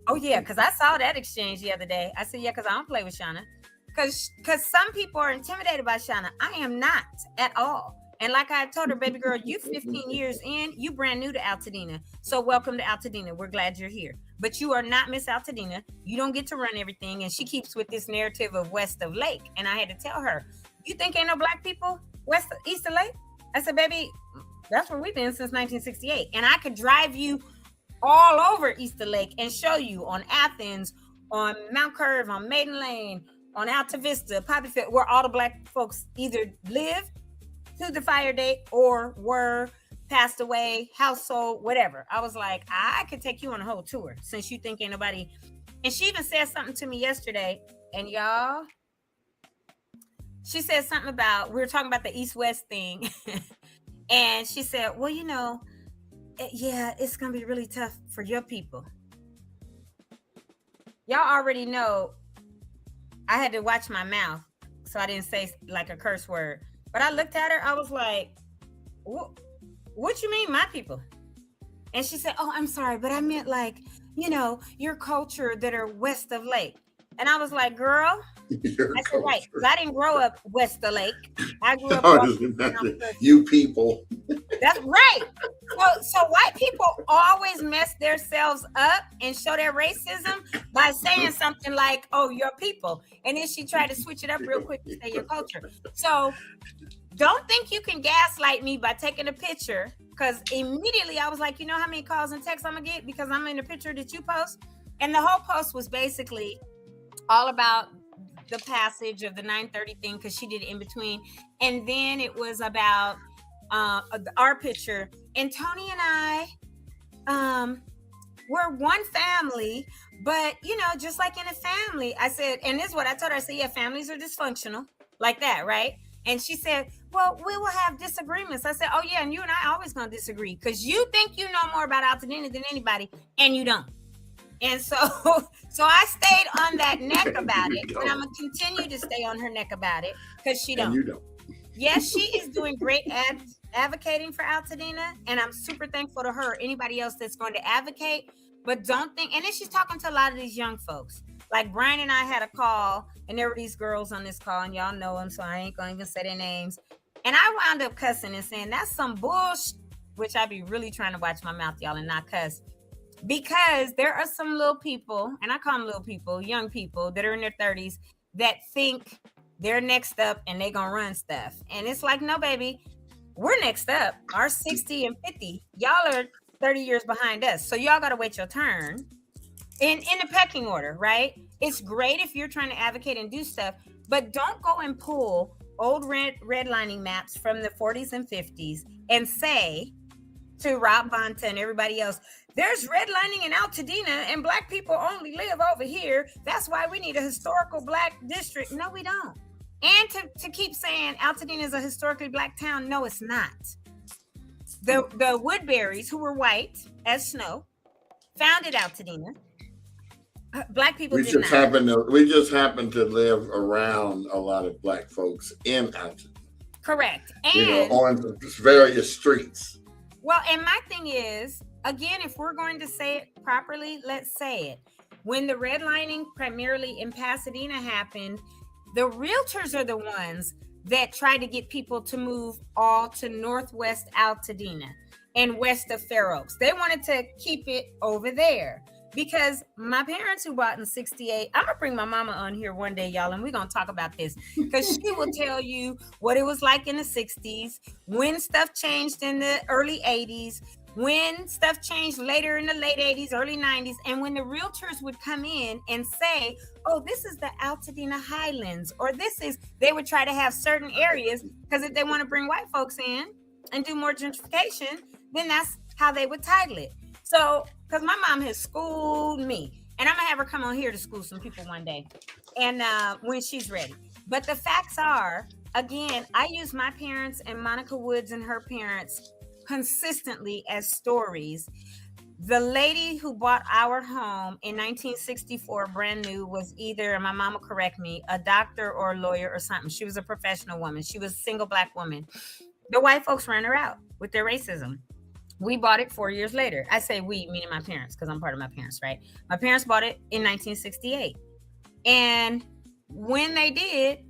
oh, yeah, because I saw that exchange the other day. I said, yeah, because I don't play with Shauna. Because some people are intimidated by Shauna. I am not at all. And like I told her, baby girl, you 15 years in, you brand new to Altadena. So welcome to Altadena. We're glad you're here. But you are not Miss Altadena. You don't get to run everything. And she keeps with this narrative of west of Lake. And I had to tell her, you think ain't no black people east of Lake? I said, baby, that's where we've been since 1968. And I could drive you all over Easter Lake and show you on Athens, on Mount Curve, on Maiden Lane, on Alta Vista, Poppy Field, where all the black folks either live to the fire date or were passed away, household, whatever. I was like, I could take you on a whole tour since you think ain't nobody. And she even said something to me yesterday. And y'all, she said something about, we were talking about the East-West thing. And she said, well, yeah, it's going to be really tough for your people. Y'all already know I had to watch my mouth so I didn't say like a curse word. But I looked at her. I was like, what you mean, my people? And she said, oh, I'm sorry, but I meant like, your culture that are west of Lake. And I was like, girl, I said, right, because I didn't grow up west of Lake. I grew up you people. That's right. So white people always mess themselves up and show their racism by saying something like, oh, your people. And then she tried to switch it up real quick to say your culture. So don't think you can gaslight me by taking a picture, because immediately I was like, you know how many calls and texts I'm going to get because I'm in the picture that you post? And the whole post was basically all about the passage of the 9:30 thing, because she did it in between. And then it was about our picture. And Toni and I, we're one family, but just like in a family, I said, and this is what I told her, I said, yeah, families are dysfunctional like that, right? And she said, well, we will have disagreements. I said, oh yeah, and you and I always gonna disagree because you think you know more about Altadena than anybody, and you don't. And so I stayed on that neck about it, and I'm gonna continue to stay on her neck about it because she don't. And you don't. Yes, she is doing great advocating for Altadena, and I'm super thankful to her. Anybody else that's going to advocate, but don't think. And then she's talking to a lot of these young folks. Like Brian and I had a call, and there were these girls on this call, and y'all know them, so I ain't gonna even say their names. And I wound up cussing and saying that's some bullshit, which I be really trying to watch my mouth, y'all, and not cuss. Because there are some little people, and I call them little people, young people that are in their 30s that think they're next up and they gonna run stuff. And it's like, no, baby, we're next up. Our 60 and 50, y'all are 30 years behind us. So y'all gotta wait your turn in the pecking order, right? It's great if you're trying to advocate and do stuff, but don't go and pull old redlining maps from the 40s and 50s and say to Rob Bonta and everybody else, there's redlining in Altadena and Black people only live over here. That's why we need a historical Black district. No, we don't. And to keep saying Altadena is a historically Black town, no, it's not. The Woodburys, who were white as snow, founded Altadena. Black people we just happen to live around a lot of Black folks in Altadena. Correct. And on various streets. Well, and my thing is, again, if we're going to say it properly, let's say it. When the redlining primarily in Pasadena happened, the realtors are the ones that tried to get people to move all to Northwest Altadena and west of Fair Oaks. They wanted to keep it over there because my parents who bought in 68, I'm going to bring my mama on here one day, y'all, and we're going to talk about this because she will tell you what it was like in the 60s, when stuff changed in the early 80s, when stuff changed later in the late 80s, early 90s, and when the realtors would come in and say, oh, this is the Altadena Highlands, or they would try to have certain areas because if they want to bring white folks in and do more gentrification, then that's how they would title it. So, because my mom has schooled me, and I'm going to have her come on here to school some people one day, and when she's ready. But the facts are, again, I use my parents and Monica Woods and her parents consistently as stories. The lady who bought our home in 1964, brand new, was either, and my mom will correct me, a doctor or a lawyer or something. She was a professional woman. She was a single Black woman. The white folks ran her out with their racism. We bought it 4 years later. I say we, meaning my parents, because I'm part of my parents, right? My parents bought it in 1968. And when they did,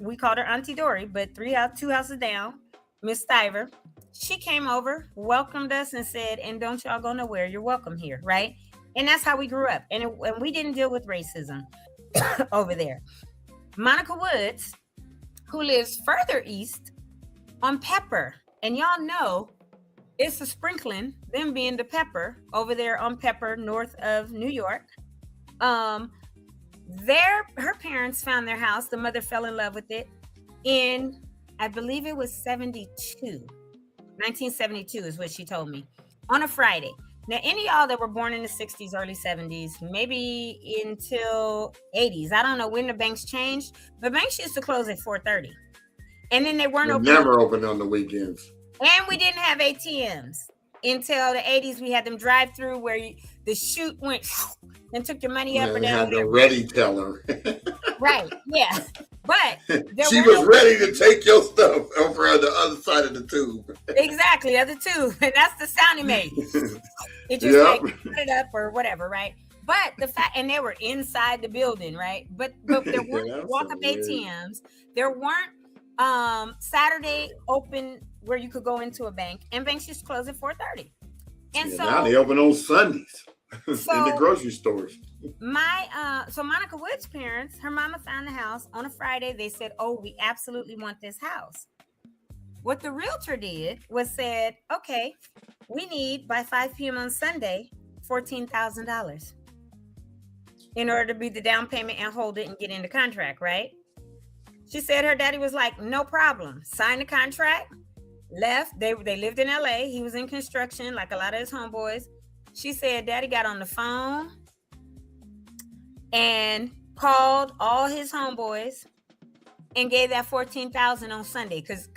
we called her Auntie Dory, but two houses down, Miss Stiver, she came over, welcomed us, and said, and don't y'all go nowhere. You're welcome here, right? And that's how we grew up. And we didn't deal with racism over there. Monica Woods, who lives further east on Pepper, and y'all know it's a sprinkling, them being the Pepper over there on Pepper, north of New York. Her parents found their house. The mother fell in love with it in, I believe it was 1972 is what she told me, on a Friday. Now, any of y'all that were born in the 60s, early 70s, maybe until 80s, I don't know when the banks changed, but banks used to close at 4:30. And then they weren't open. Never open on the weekends. And we didn't have ATMs until the 80s. We had them drive through where the chute went and took your money up or down. Had the ready teller. Right, yeah. But she was ready to take your stuff over on the other side of the tube. Exactly, other tube. And that's the sound it made. It just like put it up or whatever, right? But the fact, and they were inside the building, right? But there weren't walk-up ATMs. There weren't Saturday open where you could go into a bank, and banks used to close at 4:30. And so now they open on Sundays in the grocery stores. So Monica Wood's parents, her mama found the house on a Friday. They said, oh, we absolutely want this house. What the realtor did was said, okay, we need by 5 p.m. on Sunday, $14,000 in order to be the down payment and hold it and get in the contract, right? She said her daddy was like, no problem. Signed the contract, left. They lived in LA. He was in construction like a lot of his homeboys. She said daddy got on the phone and called all his homeboys and gave that 14,000 on Sunday. Cause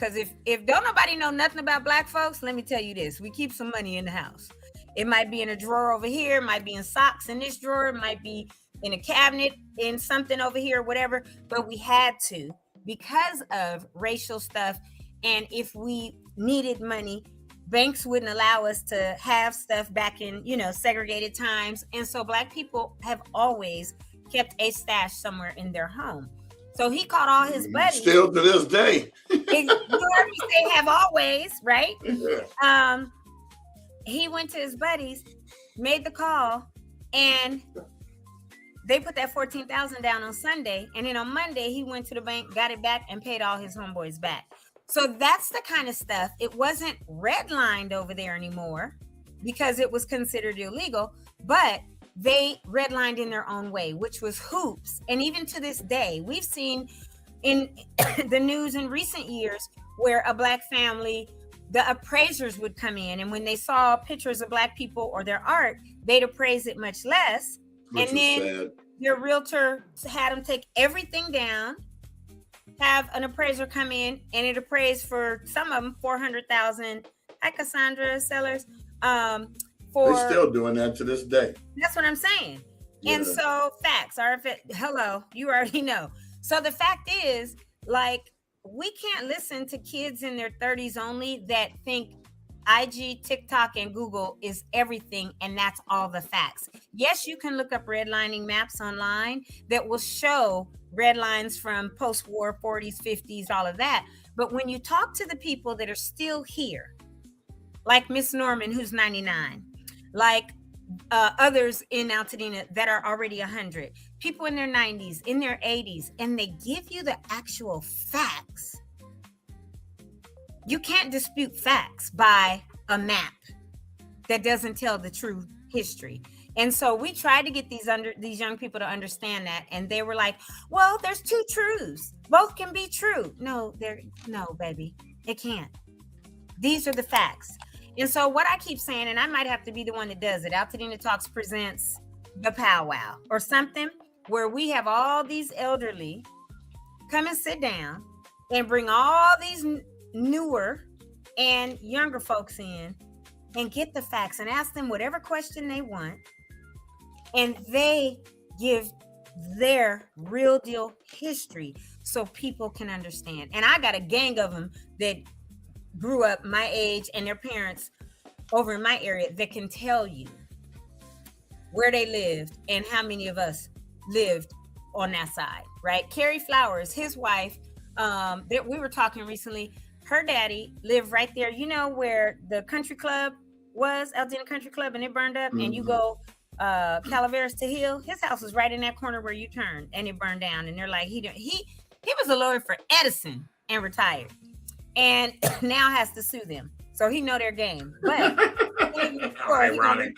if don't nobody know nothing about Black folks, let me tell you this: we keep some money in the house. It might be in a drawer over here, it might be in socks in this drawer, it might be in a cabinet in something over here, whatever. But we had to because of racial stuff, and if we needed money, banks wouldn't allow us to have stuff back in, segregated times. And so Black people have always kept a stash somewhere in their home. So he called all his buddies. Still to this day. You heard me say have always, right? Yeah. He went to his buddies, made the call, and they put that 14,000 down on Sunday. And then on Monday, he went to the bank, got it back, and paid all his homeboys back. So that's the kind of stuff. It wasn't redlined over there anymore because it was considered illegal, but they redlined in their own way, which was hoops. And even to this day, we've seen in the news in recent years where a Black family, the appraisers would come in, and when they saw pictures of Black people or their art, they'd appraise it much less. Which and then sad. Their realtor had them take everything down, have an appraiser come in, and it appraised for some of them 400,000. Hi, Cassandra Sellers. They're still doing that to this day. That's what I'm saying. Yeah. And so facts are, hello, you already know. So the fact is, like, we can't listen to kids in their 30s only that think IG, TikTok, and Google is everything, and that's all the facts. Yes, you can look up redlining maps online that will show red lines from post-war 40s, 50s, all of that. But when you talk to the people that are still here, like Miss Norman, who's 99, like others in Altadena that are already 100, people in their 90s, in their 80s, and they give you the actual facts. You can't dispute facts by a map that doesn't tell the true history. And so we tried to get these young people to understand that, and they were like, well, there's two truths. Both can be true. No, baby, it can't. These are the facts. And so what I keep saying, and I might have to be the one that does it, Altadena Talks presents the powwow or something where we have all these elderly come and sit down and bring all these newer and younger folks in and get the facts and ask them whatever question they want. And they give their real deal history so people can understand. And I got a gang of them that grew up my age and their parents over in my area that can tell you where they lived and how many of us lived on that side, right? Carrie Flowers, his wife, that we were talking recently, her daddy lived right there. You know where the country club was, Altadena Country Club, and it burned up, and you go Calaveras to Hill. His house was right in that corner where you turned, and it burned down. And they're like, he was a lawyer for Edison and retired, and now has to sue them. So he know their game. But ironic.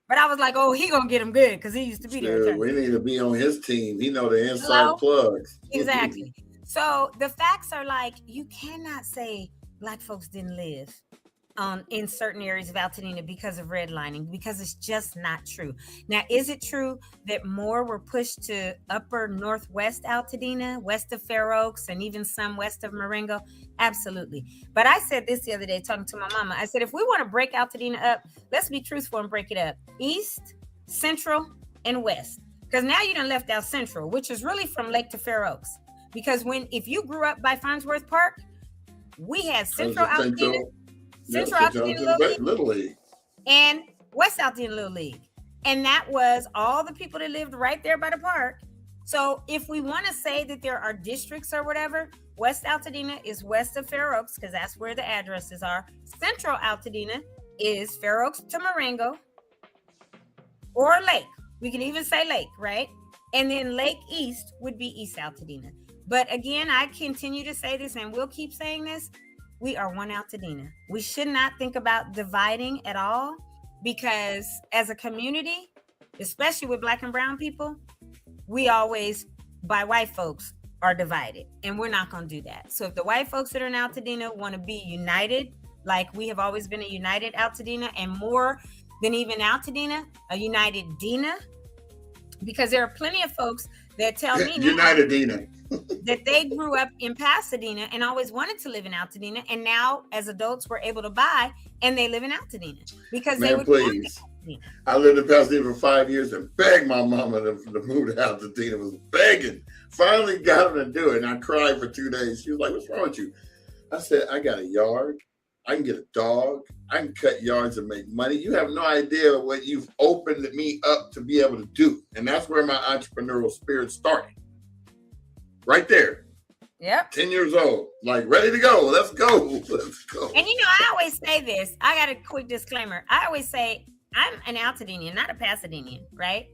But I was like, oh, he gonna get him good because he used to be there. We need to be on his team. He know the inside plugs. Exactly. So the facts are like, you cannot say Black folks didn't live in certain areas of Altadena because of redlining, because it's just not true. Now, is it true that more were pushed to upper northwest Altadena, west of Fair Oaks, and even some west of Marengo? Absolutely. But I said this the other day talking to my mama. I said, if we want to break Altadena up, let's be truthful and break it up. East, central, and west. Because now you done left out central, which is really from Lake to Fair Oaks. Because if you grew up by Farnsworth Park, we had Central Altadena, Central Altadena Little League, and West Altadena Little League. And that was all the people that lived right there by the park. So if we want to say that there are districts or whatever, West Altadena is west of Fair Oaks because that's where the addresses are. Central Altadena is Fair Oaks to Marengo or Lake. We can even say Lake, right? And then Lake East would be East Altadena. But again, I continue to say this, and we'll keep saying this. We are one Altadena. We should not think about dividing at all, because as a community, especially with Black and brown people, we always, by white folks, are divided, and we're not going to do that. So if the white folks that are in Altadena want to be united, like we have always been a united Altadena, and more than even Altadena, a united Dena, because there are plenty of folks that tell me United Dena. that they grew up in Pasadena and always wanted to live in Altadena, and now as adults were able to buy, and they live in Altadena because they Man, would please. I lived in Pasadena for 5 years and begged my mama to move to Altadena. Was begging. Finally got her to do it, and I cried for 2 days. She was like, "What's wrong with you?" I said, "I got a yard. I can get a dog. I can cut yards and make money. You have no idea what you've opened me up to be able to do." And that's where my entrepreneurial spirit started. Right there. Yep. 10 years old, like ready to go. Let's go. Let's go. And I always say this. I got a quick disclaimer. I always say I'm an Altadenian, not a Pasadenian, right?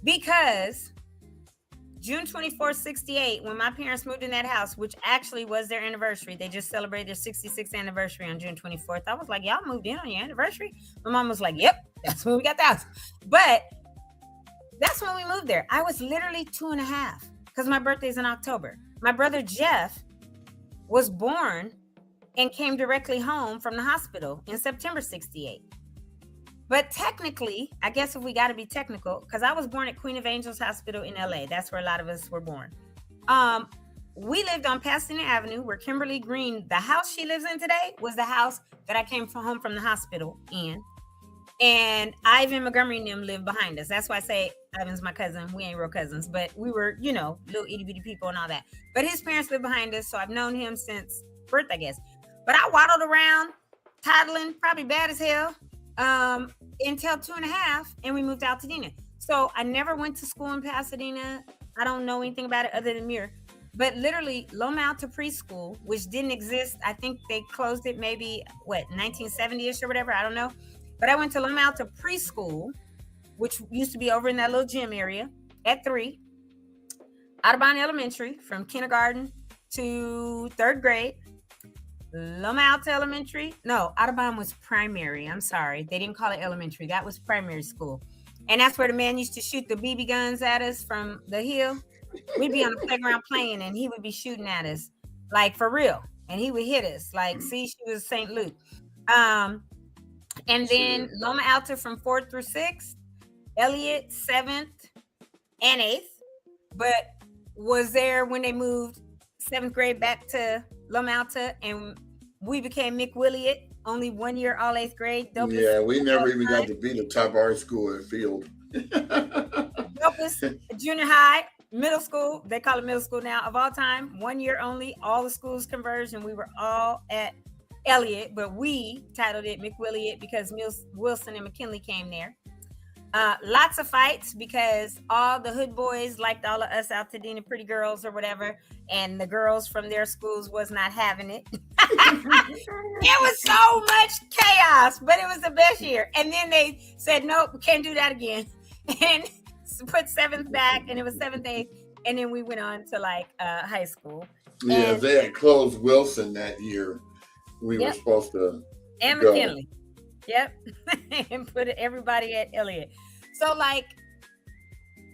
Because June 24th, 68, when my parents moved in that house, which actually was their anniversary, they just celebrated their 66th anniversary on June 24th. I was like, y'all moved in on your anniversary? My mom was like, yep, that's when we got the house. But that's when we moved there. I was literally 2.5 because my birthday's in October. My brother Jeff was born and came directly home from the hospital in September 68. But technically, I guess if we got to be technical, because I was born at Queen of Angels Hospital in LA. That's where a lot of us were born. We lived on Pasadena Avenue where Kimberly Green, the house she lives in today, was the house that I came home from the hospital in. And Ivan Montgomery and them lived behind us. That's why I say Ivan's my cousin. We ain't real cousins, but we were, little itty bitty people and all that. But his parents lived behind us, so I've known him since birth, I guess. But I waddled around, toddling, probably bad as hell, until 2.5, and we moved to Altadena. So I never went to school in Pasadena. I don't know anything about it other than Muir. But literally, Loma Alta Preschool, which didn't exist. I think they closed it maybe, 1970-ish or whatever. I don't know. But I went to Loma Alta Preschool, which used to be over in that little gym area at 3. Audubon Elementary from kindergarten to 3rd grade. Loma Alta Elementary. No, Audubon was primary. I'm sorry. They didn't call it elementary. That was primary school. And that's where the man used to shoot the BB guns at us from the hill. We'd be on the playground playing and he would be shooting at us like for real. And he would hit us like, see, she was St. Luke. And then Loma Alta from 4th through 6th, Elliott 7th and 8th, but was there when they moved 7th grade back to Loma Alta, and we became McWilliott, only 1 year all 8th grade. Yeah, we never even got to be the top of our school at Field. Dopest junior high, middle school, they call it middle school now, of all time, 1 year only, all the schools converged, and we were all at Elliott, but we titled it McWilliott because Wilson and McKinley came there. Lots of fights because all the hood boys liked all of us Altadena pretty girls or whatever, and the girls from their schools was not having it. It was so much chaos, but it was the best year. And then they said, nope, we can't do that again. And put 7th back, and it was 7th, 8th, and then we went on to high school. Yeah, and they had closed Wilson that year. We were supposed to and go. McKinley. Yep. And put everybody at Elliott. So I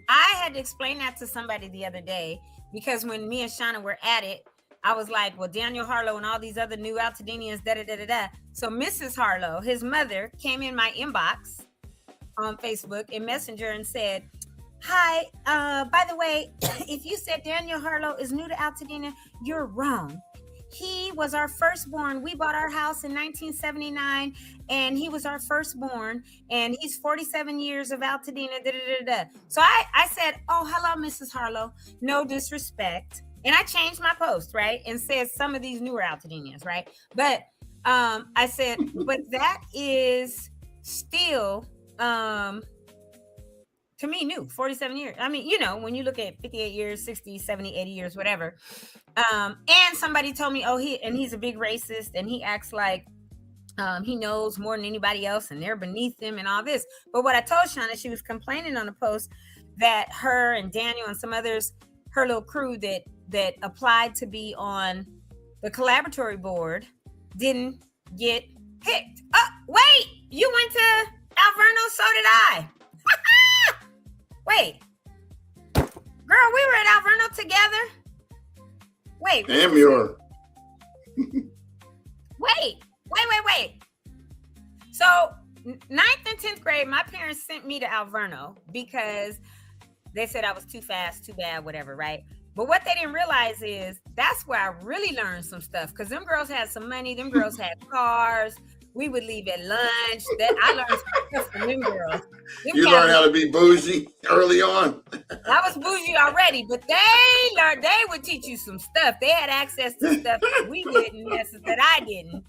had to explain that to somebody the other day because when me and Shauna were at it, I was like, well, Daniel Harlow and all these other new Altadenians, da-da-da-da-da. So Mrs. Harlow, his mother, came in my inbox on Facebook and Messenger and said, hi, by the way, if you said Daniel Harlow is new to Altadena, you're wrong. He was our firstborn. We bought our house in 1979, and he was our firstborn, and he's 47 years of Altadena, da-da-da-da. So I said, oh, hello, Mrs. Harlow. No disrespect. And I changed my post, right? And said some of these newer Altadenians, right? But I said, but that is still, to me, new, 47 years. I mean, when you look at 58 years, 60, 70, 80 years, whatever. And somebody told me, he's a big racist and he acts like he knows more than anybody else and they're beneath him and all this. But what I told Shauna, she was complaining on the post that her and Daniel and some others, her little crew that applied to be on the collaboratory board didn't get picked. Oh, wait, you went to Alverno, so did I. Wait, girl, we were at Alverno together. Wait. Damn, you're. Wait. So 9th and 10th grade, my parents sent me to Alverno because they said I was too fast, too bad, whatever, right? But what they didn't realize is that's where I really learned some stuff. Because them girls had some money. Them girls had cars. We would leave at lunch. That I learned some stuff from them girls. You learned how to be bougie early on. I was bougie already, but they would teach you some stuff. They had access to stuff that we didn't, that I didn't.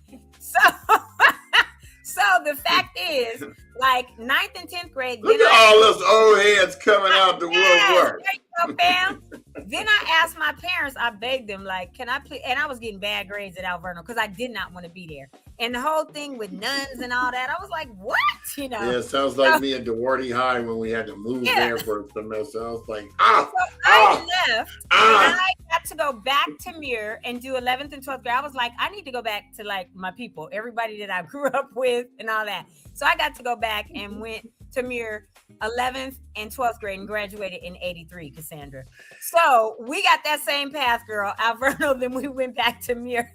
So the fact is, like 9th and 10th grade. Look at all those old heads coming out the woodwork. There you go, fam. Then I asked my parents, I begged them, like, can I please? And I was getting bad grades at Alverno because I did not want to be there. And the whole thing with nuns and all that, I was like, what? You know? Yeah, it sounds like me at DeWarty High when we had to move there for a semester. I was like, So I left. And I got to go back to Muir and do 11th and 12th grade. I was like, I need to go back to like my people, everybody that I grew up with and all that. So I got to go back and went to Muir 11th and 12th grade and graduated in 83, Cassandra. So we got that same path, girl, Alverno, then we went back to Muir.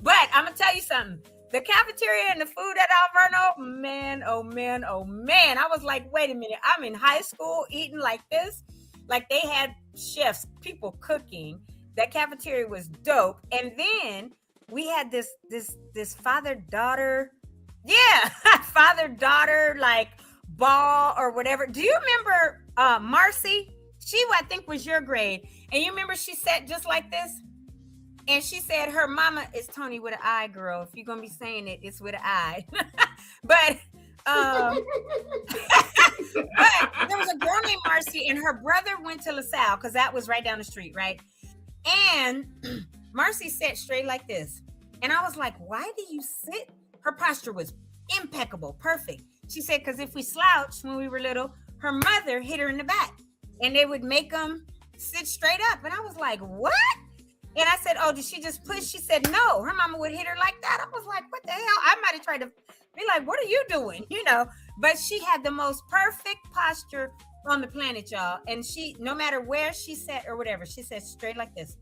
But I'm going to tell you something. The cafeteria and the food at Alverno, man, oh man, oh man. I was like, wait a minute. I'm in high school eating like this. Like they had chefs, people cooking. That cafeteria was dope. And then we had this father-daughter, father-daughter like ball or whatever. Do you remember Marcy? She, I think, was your grade. And you remember she sat just like this? And she said her mama is Toni with an I, girl. If you're going to be saying it, it's with an I. But there was a girl named Marcy, and her brother went to LaSalle because that was right down the street, right? And Marcy sat straight like this. And I was like, why do you sit? Her posture was impeccable, perfect. She said, because if we slouched when we were little, her mother hit her in the back. And they would make them sit straight up. And I was like, what? And I said, oh, did she just push? She said, no, her mama would hit her like that. I was like, what the hell? I might have tried to be like, what are you doing? You know, but she had the most perfect posture on the planet, y'all. And she, no matter where she sat or whatever, she sat straight like this.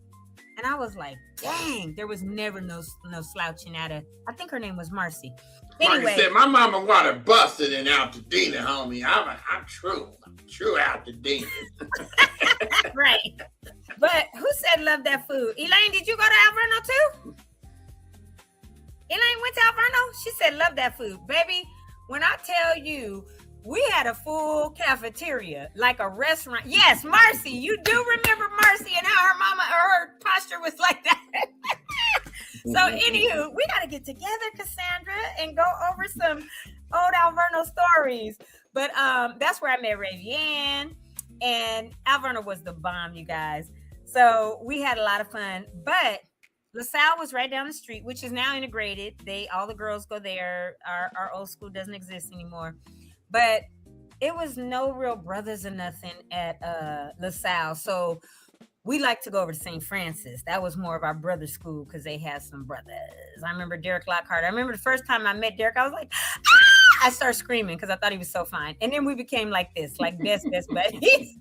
And I was like, dang, there was never no slouching at her. I think her name was Marcy. Anyway. Marcy said, my mama water busted in Altadena, homie. I'm true Altadena. Right. But who said love that food? Elaine, did you go to Alverno too? Elaine went to Alverno? She said love that food. Baby, when I tell you, we had a full cafeteria, like a restaurant. Yes, Marcy, you do remember Marcy and how her mama or her posture was like that. So anywho, we got to get together, Cassandra, and go over some old Alverno stories. But that's where I met Ravianne, and Alverno was the bomb, you guys. So we had a lot of fun. But LaSalle was right down the street, which is now integrated. All the girls go there. Our old school doesn't exist anymore. But it was no real brothers or nothing at LaSalle. So we like to go over to St. Francis. That was more of our brother school because they had some brothers. I remember Derek Lockhart. I remember the first time I met Derek, I was like, ah! I started screaming because I thought he was so fine. And then we became like this, like best buddies.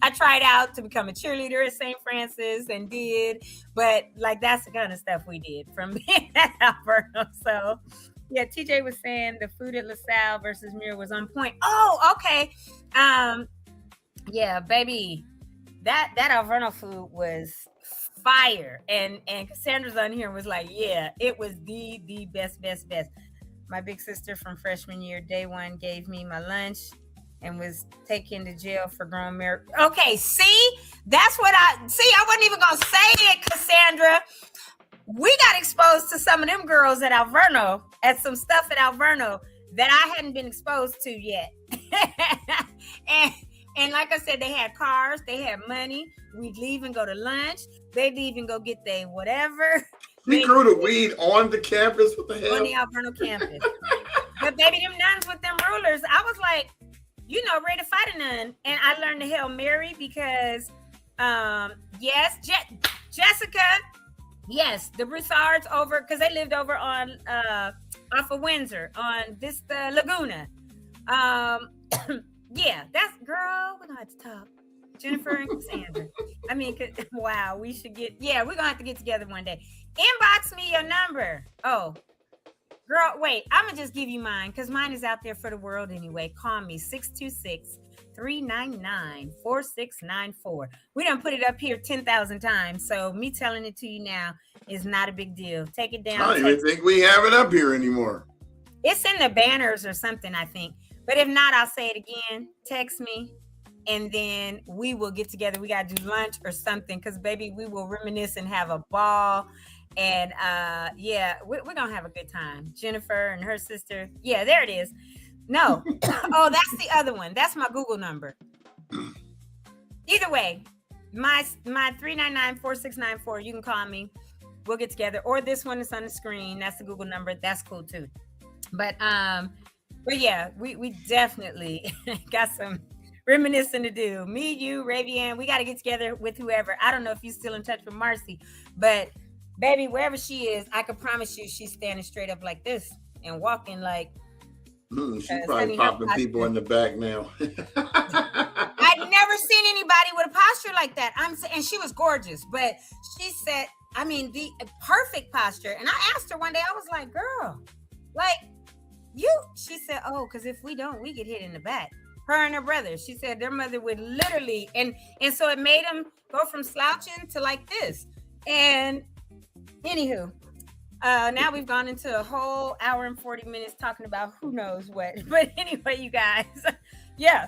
I tried out to become a cheerleader at St. Francis and did. But like that's the kind of stuff we did from being at Alberta. So yeah, TJ was saying the food at LaSalle versus Muir was on point. Oh, okay. Yeah, baby. That Alverno food was fire. And Cassandra's on here and was like, yeah, it was the best. My big sister from freshman year, day one, gave me my lunch and was taken to jail for grown marriage. Okay, see? That's what I wasn't even going to say it, Cassandra. We got exposed to some of them girls at Alverno, at some stuff at Alverno that I hadn't been exposed to yet. And like I said, they had cars, they had money. We'd leave and go to lunch. They'd leave and go get their whatever. They grew the weed on the campus? What the hell? On the Alverno campus. But baby, them nuns with them rulers, I was like, ready to fight a nun. And I learned the Hail Mary because, yes, Jessica, yes, the Broussards over, because they lived over on, off of Windsor, on Vista Laguna. Yeah, that's, girl, we're going to have to talk. Jennifer and Cassandra. I mean, wow, we're going to have to get together one day. Inbox me your number. Oh, girl, wait, I'm going to just give you mine because mine is out there for the world anyway. Call me 626 399-4694. We done put it up here 10,000 times, so me telling it to you now is not a big deal. Take it down. I don't even think we have it up here anymore. It's in the banners or something, I think. But if not, I'll say it again. Text me, and then we will get together. We got to do lunch or something, because, baby, we will reminisce and have a ball. And, yeah, we're going to have a good time. Jennifer and her sister. Yeah, there it is. No. Oh, that's the other one. That's my Google number. Either way, my 399-4694, you can call me. We'll get together. Or this one is on the screen. That's the Google number. That's cool, too. But yeah, we definitely got some reminiscing to do. Me, you, Ravian, we got to get together with whoever. I don't know if you're still in touch with Marcy, but baby, wherever she is, I can promise you she's standing straight up like this and walking like. She's probably popping people in the back now. I'd never seen anybody with a posture like that. And she was gorgeous, but she said, I mean, the perfect posture. And I asked her one day, I was like, girl, like, she said, oh, because if we don't, we get hit in the back. Her and her brother. She said their mother would literally, and so it made them go from slouching to like this. And anywho, now we've gone into a whole hour and 40 minutes talking about who knows what. But anyway, you guys, yeah,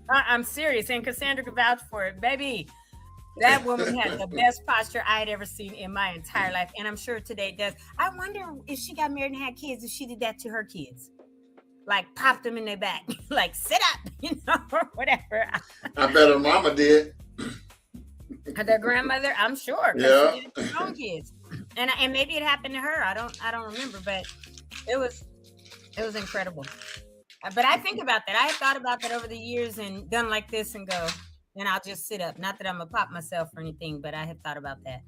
I'm serious. And Cassandra could vouch for it, baby. That woman had the best posture I had ever seen in my entire life. And I'm sure today does. I wonder if she got married and had kids, if she did that to her kids. Like popped them in their back. Like, sit up, or whatever. I bet her mama did. Their grandmother, I'm sure. Yeah. She did it to her own kids. And maybe it happened to her. I don't remember, but it was incredible. But I think about that. I have thought about that over the years and done like this and go, and I'll just sit up. Not that I'm gonna pop myself or anything, but I have thought about that.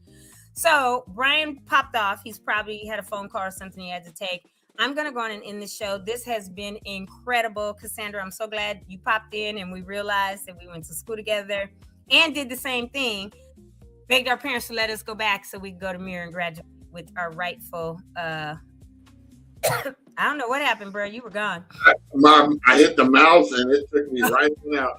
So Brian popped off. He's probably had a phone call or something he had to take. I'm gonna go on and end the show. This has been incredible. Cassandra, I'm so glad you popped in and we realized that we went to school together and did the same thing. Begged our parents to let us go back so we could go to Mirror and graduate with our rightful I don't know what happened, bro. You were gone. Mom, I hit the mouse and it took me right out.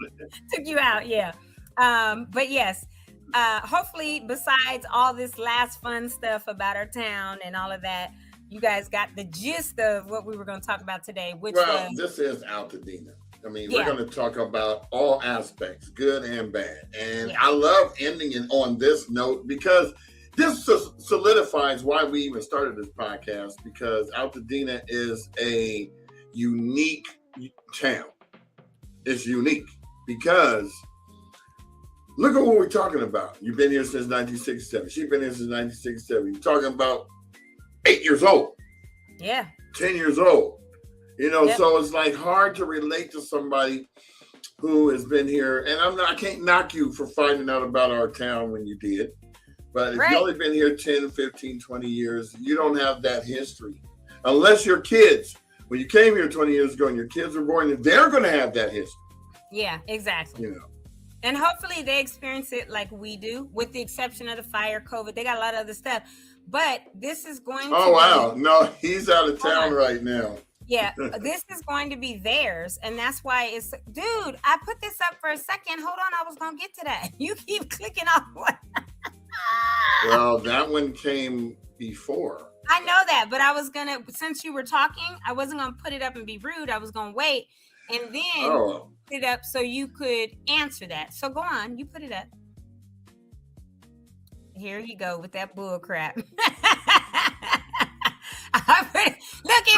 Took you out, yeah. But yes, hopefully, besides all this last fun stuff about our town and all of that, you guys got the gist of what we were going to talk about today, which was... this is Altadena. I mean, we're going to talk about all aspects, good and bad. And I love ending it on this note because this solidifies why we even started this podcast, because Altadena is a unique town. It's unique because look at what we're talking about. You've been here since 1967. She's been here since 1967. You're talking about 8 years old. Yeah. 10 years old. So it's like hard to relate to somebody who has been here. And I can't knock you for finding out about our town when you did. But if you've only been here 10, 15, 20 years, you don't have that history. Unless your kids, when you came here 20 years ago and your kids were born, they're going to have that history. Yeah, exactly. And hopefully they experience it like we do, with the exception of the fire, COVID. They got a lot of other stuff. But this is going to wow. No, he's out of town right now. Yeah, this is going to be theirs. And that's why it's, dude, I put this up for a second. Hold on, I was going to get to that. You keep clicking off one. Well, that one came before. I know that, but I was going to, since you were talking, I wasn't going to put it up and be rude. I was going to wait and then put it up so you could answer that. So go on, you put it up. Here you go with that bull crap.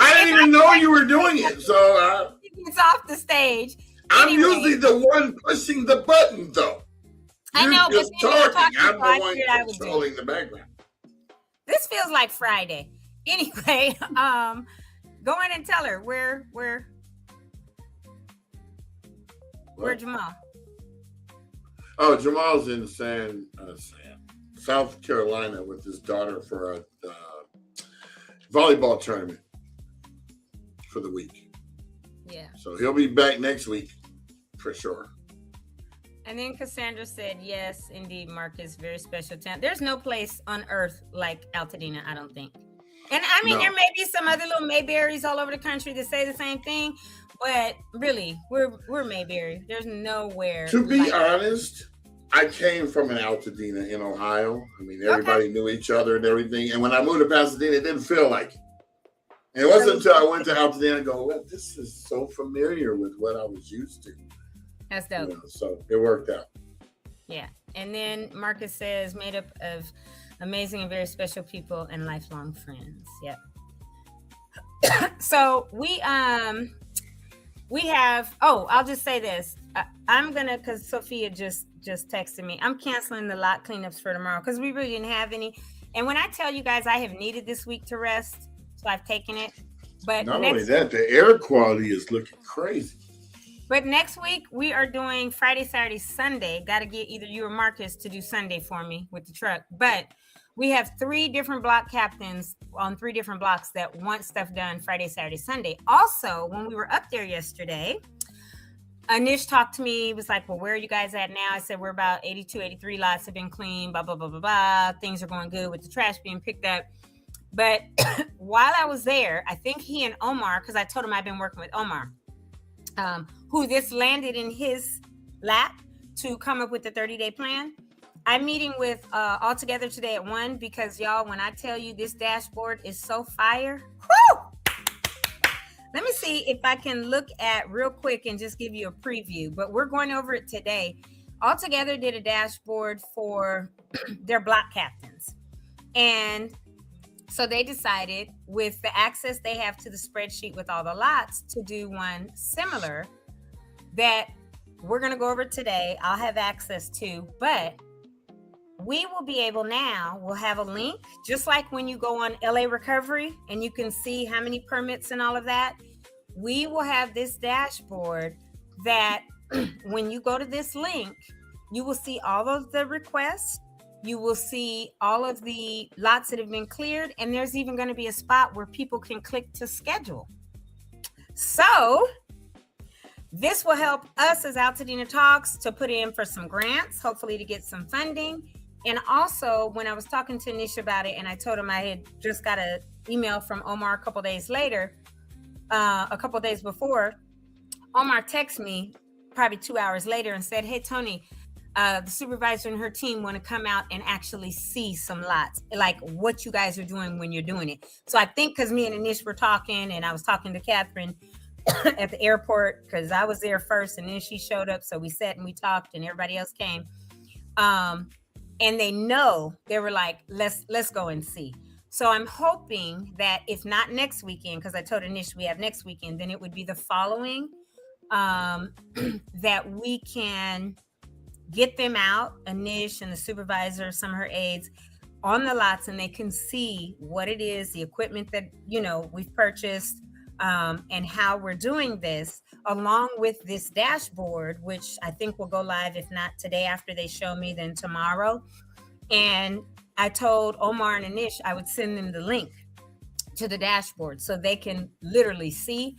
I didn't even know you were doing it. So it's off the stage. I'm usually the one pushing the button, though. I know, but just talking. I'm the one controlling the background. This feels like Friday. Anyway, go in and tell her where Jamal. Oh, Jamal's in South Carolina with his daughter for a volleyball tournament for the week. Yeah. So he'll be back next week for sure. And then Cassandra said, yes, indeed, Marcus, very special town. There's no place on earth like Altadena, I don't think. And I mean, No. there may be some other little Mayberries all over the country that say the same thing, but really, we're Mayberry. There's nowhere. To be like honest, I came from an Altadena in Ohio. I mean, everybody knew each other and everything. And when I moved to Pasadena, it didn't feel like it. And it wasn't until I went to Altadena and go, well, this is so familiar with what I was used to. That's dope. So it worked out. Yeah. And then Marcus says, made up of amazing and very special people and lifelong friends. Yep. So we have, I'll just say this. I'm gonna, because Sophia just texted me, I'm canceling the lot cleanups for tomorrow because we really didn't have any. And when I tell you guys I have needed this week to rest, so I've taken it. But not only that, the air quality is looking crazy. But next week we are doing Friday, Saturday, Sunday. Got to get either you or Marcus to do Sunday for me with the truck. But we have 3 different block captains on 3 different blocks that want stuff done Friday, Saturday, Sunday. Also, when we were up there yesterday, Anish talked to me. He was like, well, where are you guys at now? I said, we're about 82, 83 lots have been cleaned, blah, blah, blah, blah, blah. Things are going good with the trash being picked up. But while I was there, I think he and Omar, because I told him I've been working with Omar, who this landed in his lap to come up with the 30-day plan. I'm meeting with Altogether today at 1 because y'all, when I tell you this dashboard is so fire, whoo! Let me see if I can look at real quick and just give you a preview, but we're going over it today. Altogether did a dashboard for their block captains. And so they decided with the access they have to the spreadsheet with all the lots to do one similar that we're going to go over today. I'll have access to, but we will be able now, we'll have a link, just like when you go on LA Recovery and you can see how many permits and all of that. We will have this dashboard that when you go to this link, you will see all of the requests. You will see all of the lots that have been cleared. And there's even going to be a spot where people can click to schedule. So this will help us as Altadena Talks to put in for some grants, hopefully to get some funding. And also, when I was talking to Nish about it, and I told him I had just got an email from Omar a couple days before, Omar texted me probably 2 hours later and said, hey, Toni, the supervisor and her team want to come out and actually see some lots, like what you guys are doing when you're doing it. So I think because me and Anish were talking, and I was talking to Catherine at the airport because I was there first, and then she showed up. So we sat and we talked, and everybody else came. And they know, they were like, let's go and see. So I'm hoping that if not next weekend, because I told Anish we have next weekend, then it would be the following, that we can get them out, Anish and the supervisor, some of her aides, on the lots, and they can see what it is, the equipment that, we've purchased, and how we're doing this, along with this dashboard, which I think will go live, if not today after they show me, then tomorrow. And I told Omar and Anish I would send them the link to the dashboard so they can literally see.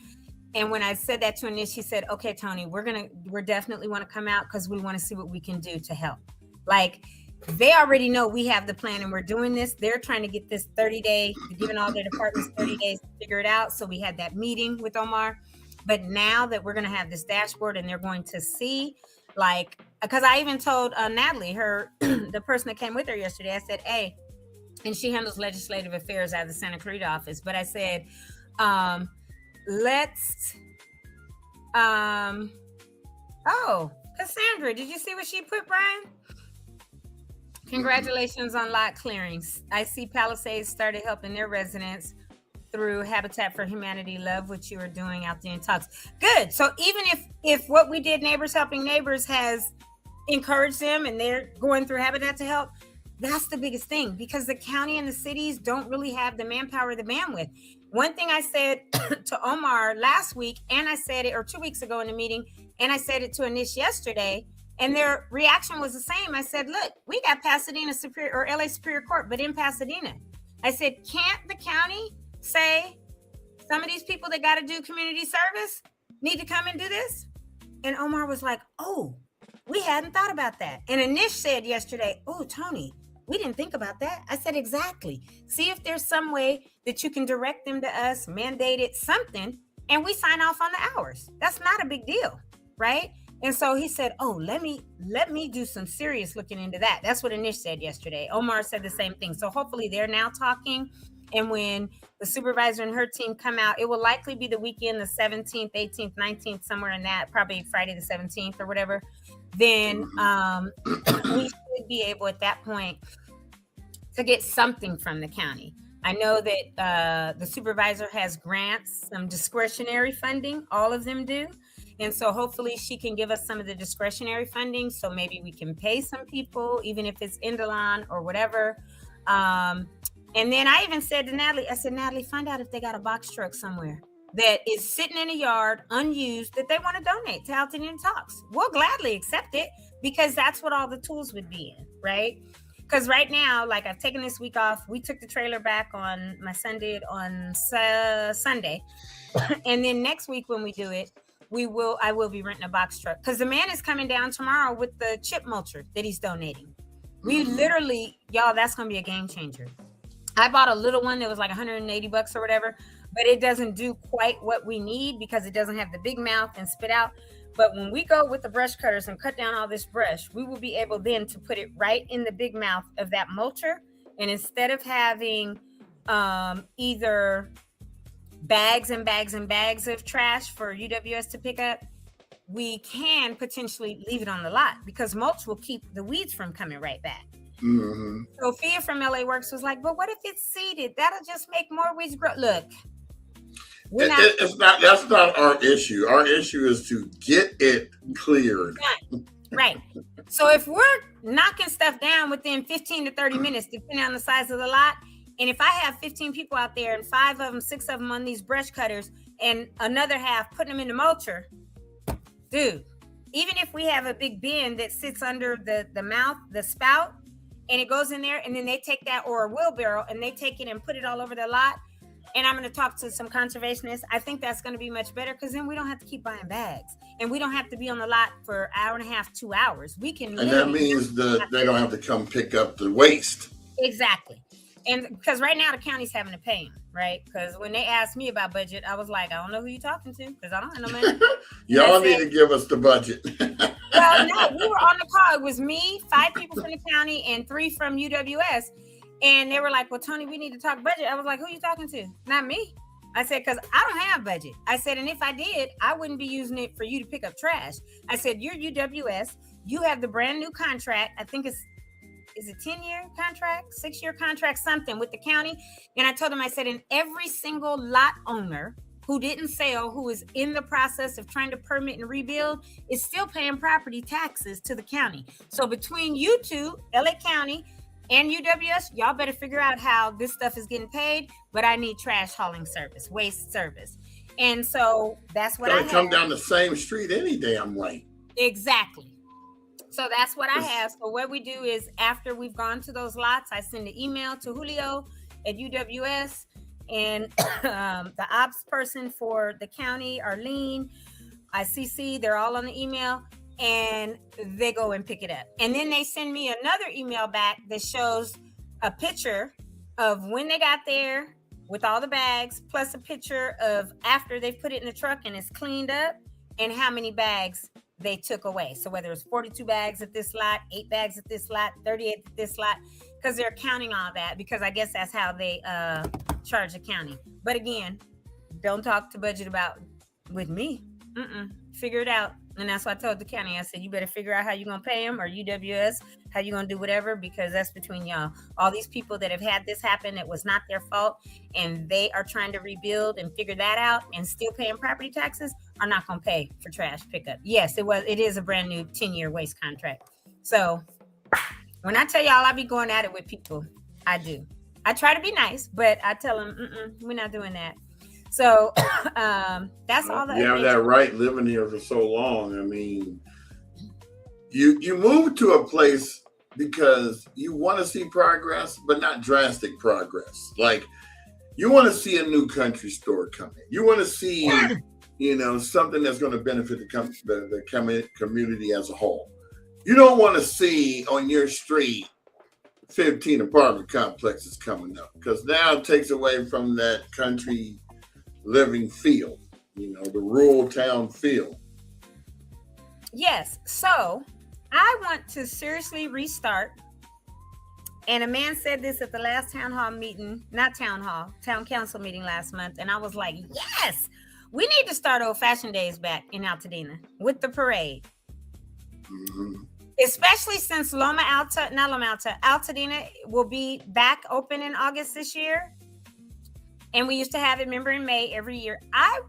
And when I said that to Anish, he said, okay, Toni, we're definitely want to come out because we want to see what we can do to help. Like, they already know we have the plan and we're doing this. They're trying to get this 30-day, giving all their departments 30 days to figure it out. So we had that meeting with Omar. But now that we're going to have this dashboard and they're going to see, like, because I even told Natalie, the person that came with her yesterday, I said, hey, and she handles legislative affairs out of the Santa Clarita office. But I said, Cassandra, did you see what she put, Brian? Congratulations on lot clearings. I see Palisades started helping their residents through Habitat for Humanity. Love what you are doing out there in talks. Good. So even if what we did, Neighbors Helping Neighbors, has encouraged them and they're going through Habitat to help, that's the biggest thing, because the county and the cities don't really have the manpower, the bandwidth. One thing I said to Omar last week, and I said it, or 2 weeks ago in the meeting, and I said it to Anish yesterday, and their reaction was the same. I said, look, we got Pasadena Superior or LA Superior Court, but in Pasadena. I said, can't the county say some of these people that got to do community service need to come and do this? And Omar was like, oh, we hadn't thought about that. And Anish said yesterday, oh, Toni, we didn't think about that. I said, exactly. See if there's some way that you can direct them to us, mandate it, something, and we sign off on the hours. That's not a big deal, right? And so he said, oh, let me do some serious looking into that. That's what Anish said yesterday. Omar said the same thing. So hopefully they're now talking. And when the supervisor and her team come out, it will likely be the weekend, the 17th, 18th, 19th, somewhere in that, probably Friday the 17th or whatever. Then we should be able at that point to get something from the county. I know that the supervisor has grants, some discretionary funding, all of them do. And so hopefully she can give us some of the discretionary funding. So maybe we can pay some people, even if it's Indolon or whatever. And then I even said to Natalie, I said, Natalie, find out if they got a box truck somewhere that is sitting in a yard unused that they want to donate to Altadena Talks. We'll gladly accept it because that's what all the tools would be in, right? Because right now, like I've taken this week off. We took the trailer back on, my son did on Sunday. And then next week when we do it, I will be renting a box truck because the man is coming down tomorrow with the chip mulcher that he's donating. We literally, y'all, that's going to be a game changer. I bought a little one that was like $180 or whatever, but it doesn't do quite what we need because it doesn't have the big mouth and spit out. But when we go with the brush cutters and cut down all this brush, we will be able then to put it right in the big mouth of that mulcher. And instead of having either bags and bags and bags of trash for UWS to pick up, we can potentially leave it on the lot because mulch will keep the weeds from coming right back. Mm-hmm. Sophia from LA Works was like, but what if it's seeded? That'll just make more weeds grow. Look, that's not our issue. Our issue is to get it cleared. Right. So if we're knocking stuff down within 15 to 30 minutes, depending on the size of the lot, and if I have 15 people out there and 6 of them on these brush cutters and another half putting them in the mulcher, dude, even if we have a big bin that sits under the mouth, the spout, and it goes in there and then they take that, or a wheelbarrow, and they take it and put it all over the lot. And I'm going to talk to some conservationists. I think that's going to be much better because then we don't have to keep buying bags and we don't have to be on the lot for an hour and a half, 2 hours. We can. And that means they don't have to come pick up the waste. Exactly. And because right now the county's having to pay them, right? Because when they asked me about budget, I was like, I don't know who you're talking to because I don't have no money. Y'all need to give us the budget. Well, no, we were on the call. It was me, 5 people from the county, and 3 from UWS. And they were like, well, Toni, we need to talk budget. I was like, who are you talking to? Not me. I said, because I don't have budget. I said, and if I did, I wouldn't be using it for you to pick up trash. I said, you're UWS. You have the brand new contract. I think is it 10-year contract, 6-year contract, something with the county. And I told them, I said, and every single lot owner who didn't sell, who is in the process of trying to permit and rebuild, is still paying property taxes to the county. So between you two, LA County and UWS, y'all better figure out how this stuff is getting paid, but I need trash hauling service, waste service. And so that's what I come down the same street any damn way. Exactly. So that's what I have. So what we do is after we've gone to those lots, I send an email to Julio at UWS and the ops person for the county, Arlene, I CC, they're all on the email, and they go and pick it up. And then they send me another email back that shows a picture of when they got there with all the bags, plus a picture of after they've put it in the truck and it's cleaned up and how many bags they took away. So whether it's 42 bags at this lot, 8 bags at this lot, 38 at this lot, because they're counting all that, because I guess that's how they charge the county. But again, don't talk to budget about with me. Figure it out. And that's what I told the county. I said, you better figure out how you're going to pay them, or UWS, how you're going to do whatever, because that's between y'all. All these people that have had this happen, it was not their fault, and they are trying to rebuild and figure that out and still paying property taxes, are not going to pay for trash pickup. Yes, it is a brand new 10-year waste contract. So when I tell y'all I be going at it with people, I do. I try to be nice, but I tell them, we're not doing that. So that's all that. You have that right living here for so long. I mean, you move to a place because you want to see progress, but not drastic progress. Like, you want to see a new country store coming. You want to see, something that's going to benefit the community as a whole. You don't want to see on your street 15 apartment complexes coming up, because now it takes away from that country living feel, the rural town feel. Yes. So I want to seriously restart. And a man said this at the last town council meeting last month. And I was like, yes, we need to start Old Fashioned Days back in Altadena with the parade. Mm-hmm. Especially since Altadena will be back open in August this year. And we used to have it, remember, in May every year. I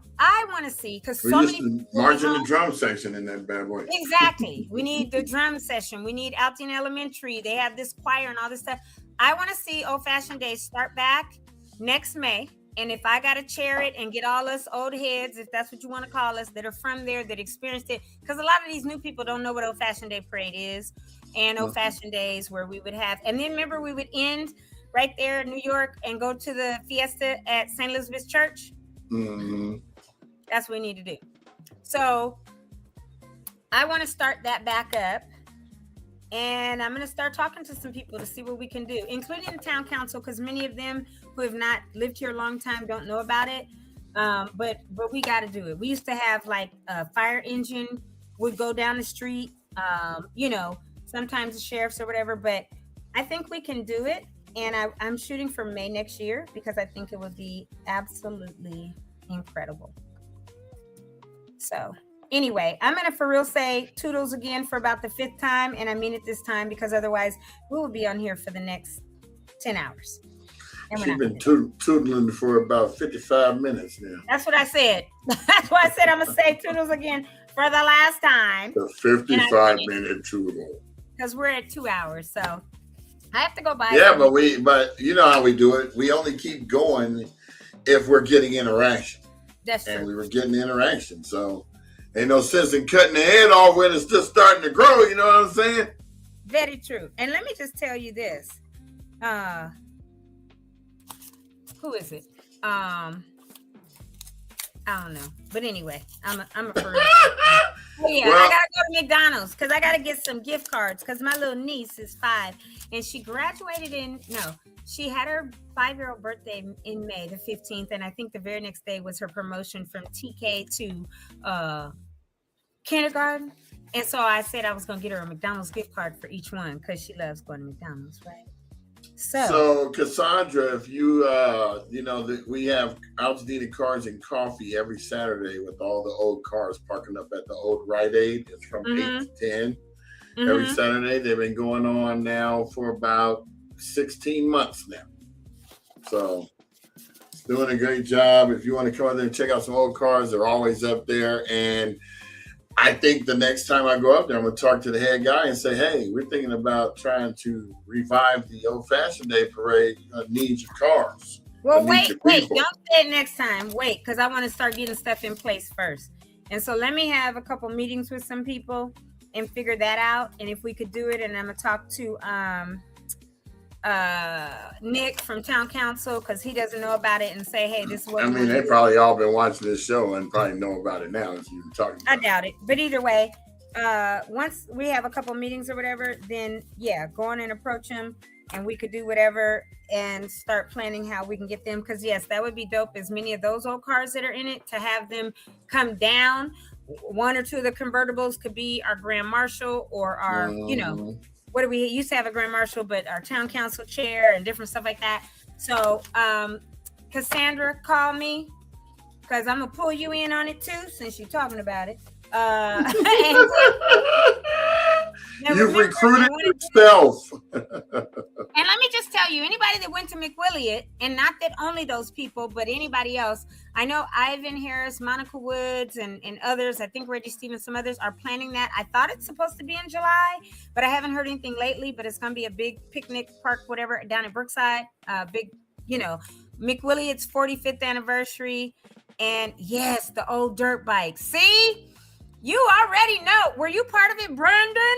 want to see, because so many march in the drum section in that bad boy. Exactly. We need the drum session. We need Altadena Elementary. They have this choir and all this stuff. I want to see Old Fashioned Days start back next May. And if I got to chair it and get all us old heads, if that's what you want to call us, that are from there, that experienced it, because a lot of these new people don't know what Old Fashioned Day Parade is, and Old Fashioned Days where we would have, and then remember we would end right there in New York and go to the fiesta at St. Elizabeth's Church. Mm-hmm. That's what we need to do. So I want to start that back up. And I'm going to start talking to some people to see what we can do, including the town council, because many of them who have not lived here a long time don't know about it. But we got to do it. We used to have like a fire engine would go down the street, sometimes the sheriffs or whatever, but I think we can do it. And I'm shooting for May next year because I think it would be absolutely incredible. So anyway, I'm going to for real say toodles again for about the 5th time. And I mean it this time because otherwise we will be on here for the next 10 hours. She's been toodling for about 55 minutes now. That's what I said. That's why I said I'm going to say toodles again for the last time. The 55-minute toodle. Because we're at 2 hours, so I have to go by. Yeah, but you know how we do it. We only keep going if we're getting interaction. That's true. And we were getting interaction, so ain't no sense in cutting the head off when it's just starting to grow. You know what I'm saying? Very true. And let me just tell you this. Who is it? I don't know. But anyway, I'm a for real. Yeah, I gotta go to McDonald's because I gotta get some gift cards because my little niece is 5 and she graduated she had her 5-year-old birthday in May the 15th, and I think the very next day was her promotion from TK to kindergarten. And so I said I was gonna get her a McDonald's gift card for each one because she loves going to McDonald's, right? So Cassandra, if you we have Altadena Cars and Coffee every Saturday with all the old cars parking up at the old Rite Aid. It's from 8 to 10 every Saturday. They've been going on now for about 16 months now. So it's doing a great job. If you want to come out there and check out some old cars, they're always up there. And I think the next time I go up there, I'm going to talk to the head guy and say, hey, we're thinking about trying to revive the Old Fashioned Day Parade needs your cars. Well, wait. Don't say it next time. Wait, because I want to start getting stuff in place first. And so let me have a couple meetings with some people and figure that out. And if we could do it, and I'm going to talk to Nick from Town Council because he doesn't know about it and say, hey, this is what they probably all been watching this show and probably know about it now as you're talking about. I doubt it. But either way, once we have a couple meetings or whatever, then go on and approach him and we could do whatever and start planning how we can get them. Because yes, that would be dope. As many of those old cars that are in it to have them come down. 1 or 2 of the convertibles could be our Grand Marshal or our, what do we used to have a Grand Marshal, but our Town Council chair and different stuff like that. So Cassandra, call me because I'm gonna pull you in on it too, since you're talking about it. You've recruited yourself. And let me just tell you, anybody that went to McWilliott, and not that only those people, but anybody else, I know Ivan Harris, Monica Woods, and others, I think Reggie Stevens, some others are planning that. I thought it's supposed to be in July, but I haven't heard anything lately, but it's going to be a big picnic park, whatever, down in Brookside, McWilliott's 45th anniversary. And yes, the old dirt bikes. See, you already know. Were you part of it, Brandon?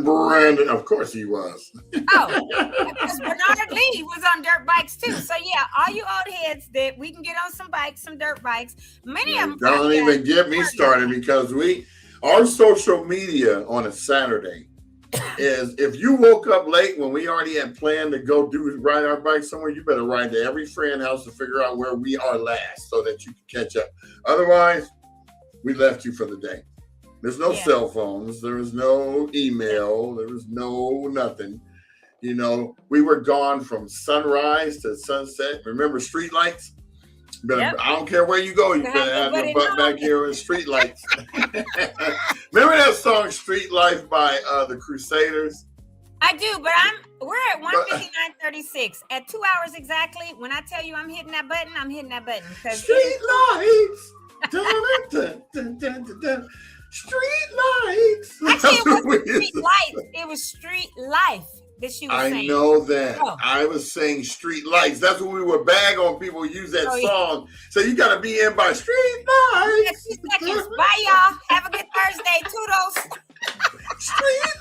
Brandon, of course he was. Oh, because Bernard Lee was on dirt bikes too. So yeah, all you old heads that we can get on some bikes, some dirt bikes. Many of them. Don't even get me started because our social media on a Saturday is if you woke up late when we already had planned to go ride our bike somewhere, you better ride to every friend house to figure out where we are last so that you can catch up. Otherwise, we left you for the day. There's no cell phones. There was no email. There was no nothing. You know, we were gone from sunrise to sunset. Remember street lights? I don't care where you go. You better have your butt back here with street lights. Remember that song "Street Life" by the Crusaders? I do, but we're at 1:59:36 at 2 hours exactly. When I tell you I'm hitting that button, I'm hitting that button. Street lights. Dun, dun, dun, dun, dun, dun. Street lights. Actually, it wasn't street lights. It was street life that she was saying. I know that. Oh. I was saying street lights. That's what we were bag on people use that song. So you got to be in by street lights. 2 seconds. Bye, y'all. Have a good Thursday. Toodles. Street